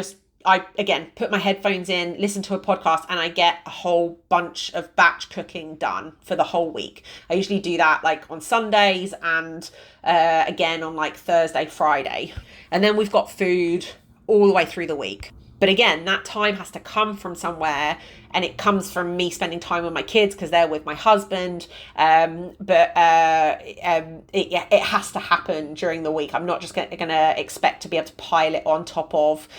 again put my headphones in, listen to a podcast, and I get a whole bunch of batch cooking done for the whole week. I usually do that like on Sundays and again on like Thursday, Friday. And then we've got food all the way through the week. But again, that time has to come from somewhere, and it comes from me spending time with my kids because they're with my husband. It has to happen during the week. I'm not just going to expect to be able to pile it on top of,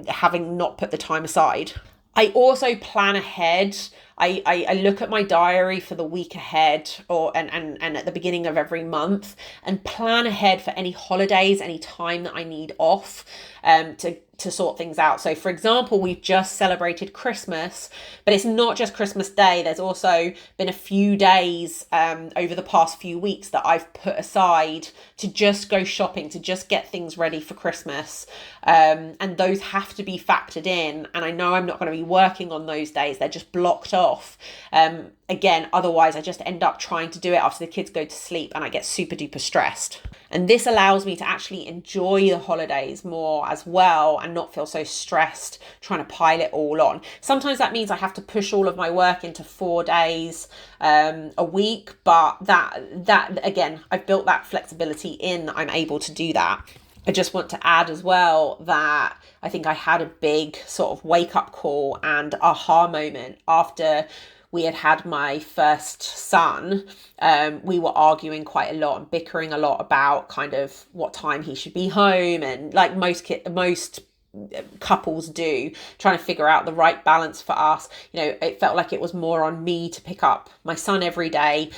having not put the time aside. I also plan ahead. I look at my diary for the week ahead and at the beginning of every month and plan ahead for any holidays, any time that I need off to sort things out. So for example, we've just celebrated Christmas, but it's not just Christmas Day. There's also been a few days over the past few weeks that I've put aside to just go shopping, to just get things ready for Christmas. And those have to be factored in. And I know I'm not going to be working on those days. They're just blocked off. Again, otherwise I just end up trying to do it after the kids go to sleep and I get super duper stressed. And this allows me to actually enjoy the holidays more as well and not feel so stressed trying to pile it all on. Sometimes that means I have to push all of my work into 4 days a week, but that again, I've built that flexibility in that I'm able to do that. I just want to add as well that I think I had a big sort of wake up call and aha moment after we had my first son. We were arguing quite a lot and bickering a lot about kind of what time he should be home, and like most couples do, trying to figure out the right balance for us. You know, it felt like it was more on me to pick up my son every day.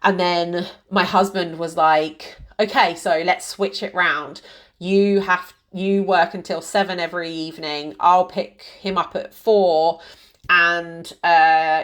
And then my husband was like, okay, so let's switch it round. You work until 7 every evening. I'll pick him up at 4. And,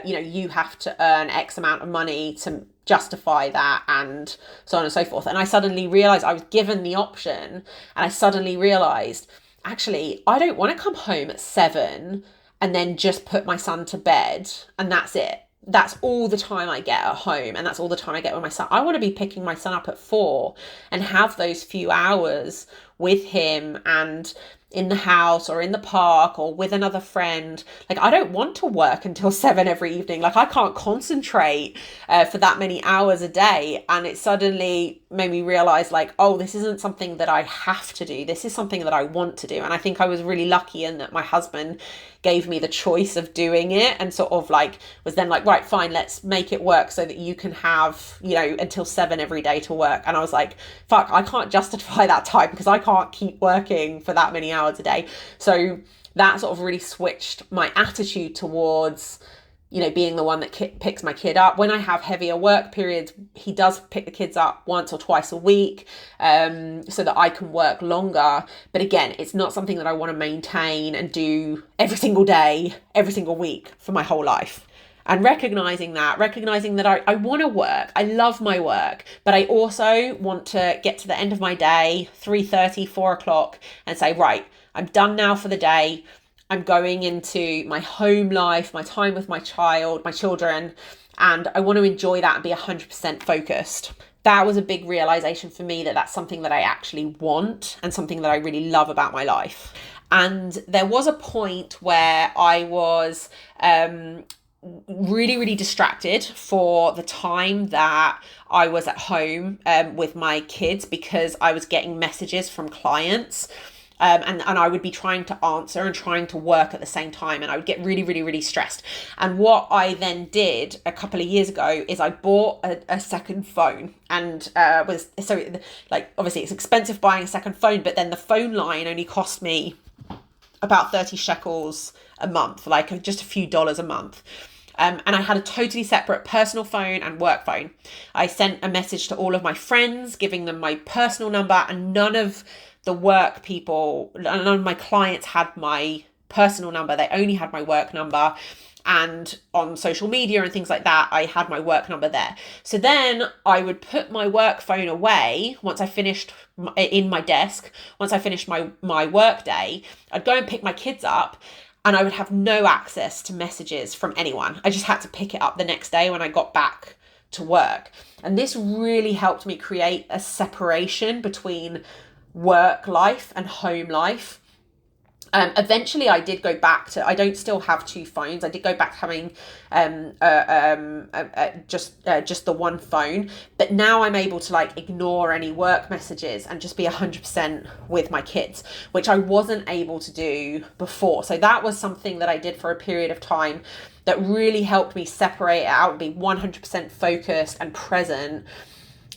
you have to earn X amount of money to justify that, and so on and so forth. And I suddenly realized I was given the option, and I suddenly realized, actually, I don't want to come home at 7 and then just put my son to bed and that's it. That's all the time I get at home, and that's all the time I get with my son. I want to be picking my son up at 4 and have those few hours with him and in the house or in the park or with another friend. Like, I don't want to work until 7 every evening. Like, I can't concentrate for that many hours a day. And it suddenly made me realize, like, oh, this isn't something that I have to do. This is something that I want to do. And I think I was really lucky in that my husband gave me the choice of doing it, and sort of like was then like, right, fine, let's make it work so that you can have, until 7 every day to work. And I was like, fuck, I can't justify that time because I can't keep working for that many hours a day. So that sort of really switched my attitude towards, being the one that picks my kid up. When I have heavier work periods, he does pick the kids up once or twice a week, so that I can work longer. But again, it's not something that I want to maintain and do every single day, every single week for my whole life. And recognizing that I want to work, I love my work, but I also want to get to the end of my day, 3:30, 4 o'clock, and say, right, I'm done now for the day. I'm going into my home life, my time with my children, and I want to enjoy that and be 100% focused. That was a big realization for me, that that's something that I actually want and something that I really love about my life. And there was a point where I was really, really distracted for the time that I was at home with my kids, because I was getting messages from clients. And I would be trying to answer and trying to work at the same time, and I would get really, really, really stressed. And what I then did a couple of years ago is I bought a second phone, and was so, like, obviously it's expensive buying a second phone, but then the phone line only cost me about 30 shekels a month, like just a few dollars a month. And I had a totally separate personal phone and work phone. I sent a message to all of my friends, giving them my personal number, and none of the work people, none of my clients had my personal number. They only had my work number. And on social media and things like that, I had my work number there. So then I would put my work phone away once I finished in my desk. Once I finished my work day, I'd go and pick my kids up, and I would have no access to messages from anyone. I just had to pick it up the next day when I got back to work. And this really helped me create a separation between work life and home life. Eventually I did go back to, I don't still have two phones. I did go back to having just the one phone, but now I'm able to like ignore any work messages and just be 100% with my kids, which I wasn't able to do before. So that was something that I did for a period of time that really helped me separate it out and be 100% focused and present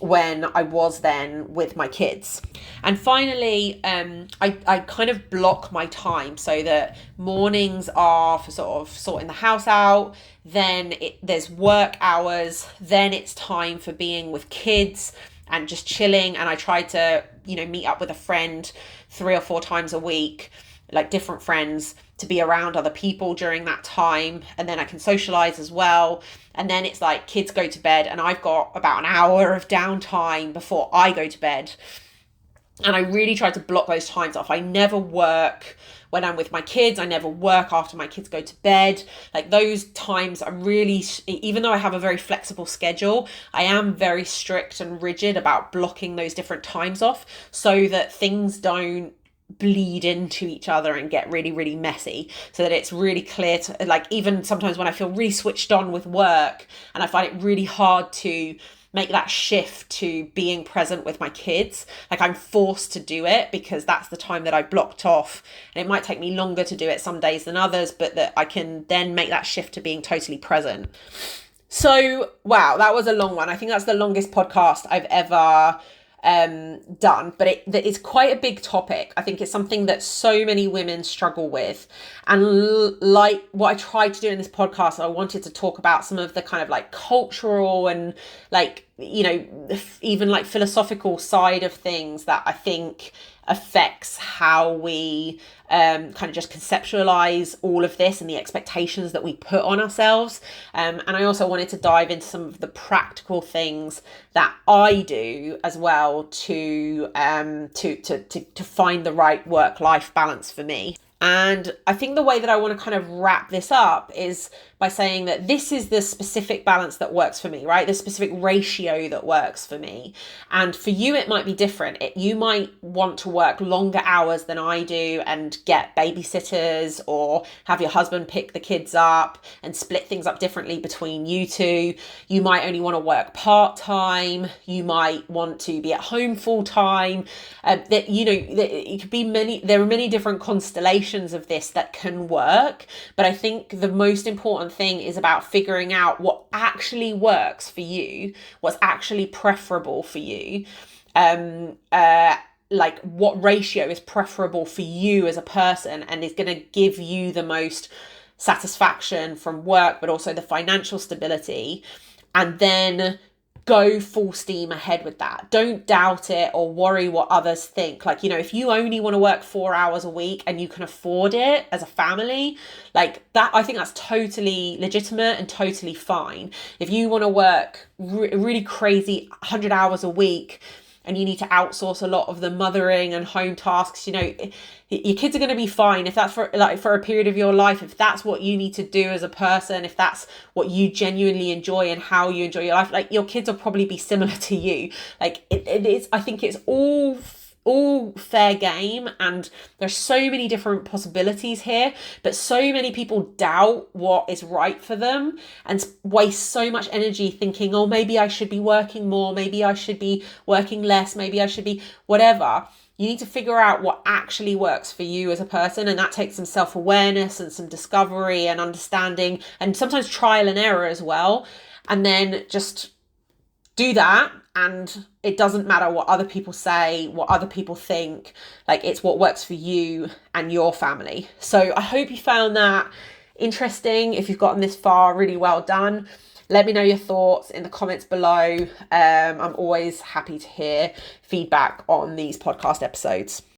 when I was then with my kids. And finally, I kind of block my time so that mornings are for sort of sorting the house out, then there's work hours, then it's time for being with kids and just chilling. And I try to, meet up with a friend 3 or 4 times a week, like different friends, to be around other people during that time. And then I can socialize as well. And then it's like kids go to bed and I've got about an hour of downtime before I go to bed. And I really try to block those times off. I never work when I'm with my kids. I never work after my kids go to bed. Like those times are really, even though I have a very flexible schedule, I am very strict and rigid about blocking those different times off so that things don't bleed into each other and get really, really messy, so that it's really clear to, like, even sometimes when I feel really switched on with work and I find it really hard to make that shift to being present with my kids, like I'm forced to do it because that's the time that I blocked off. And it might take me longer to do it some days than others, but that I can then make that shift to being totally present. So, wow, that was a long one. I think that's the longest podcast I've ever done, but it's quite a big topic. I think it's something that so many women struggle with, and like what I tried to do in this podcast, I wanted to talk about some of the kind of like cultural and like, even like philosophical side of things that I think affects how we kind of just conceptualize all of this and the expectations that we put on ourselves. And I also wanted to dive into some of the practical things that I do as well to find the right work-life balance for me. And I think the way that I want to kind of wrap this up is by saying that this is the specific balance that works for me, right? The specific ratio that works for me. And for you, it might be different. You might want to work longer hours than I do and get babysitters, or have your husband pick the kids up and split things up differently between you two. You might only want to work part-time. You might want to be at home full-time. It could be there are many different constellations of this that can work. But I think the most important thing is about figuring out what actually works for you, what's actually preferable for you, like what ratio is preferable for you as a person and is going to give you the most satisfaction from work, but also the financial stability. And then go full steam ahead with that. Don't doubt it or worry what others think. Like, if you only want to work 4 hours a week and you can afford it as a family, like that, I think that's totally legitimate and totally fine. If you want to work really crazy 100 hours a week and you need to outsource a lot of the mothering and home tasks, your kids are going to be fine if that's for a period of your life. If that's what you need to do as a person, if that's what you genuinely enjoy and how you enjoy your life, like your kids will probably be similar to you. Like it is, I think it's all all fair game, and there's so many different possibilities here, but so many people doubt what is right for them and waste so much energy thinking, oh, maybe I should be working more, maybe I should be working less, maybe I should be whatever. You need to figure out what actually works for you as a person, and that takes some self-awareness and some discovery and understanding, and sometimes trial and error as well. And then just do that, and it doesn't matter what other people say, what other people think. Like, it's what works for you and your family. So I hope you found that interesting. If you've gotten this far, really well done. Let me know your thoughts in the comments below. I'm always happy to hear feedback on these podcast episodes.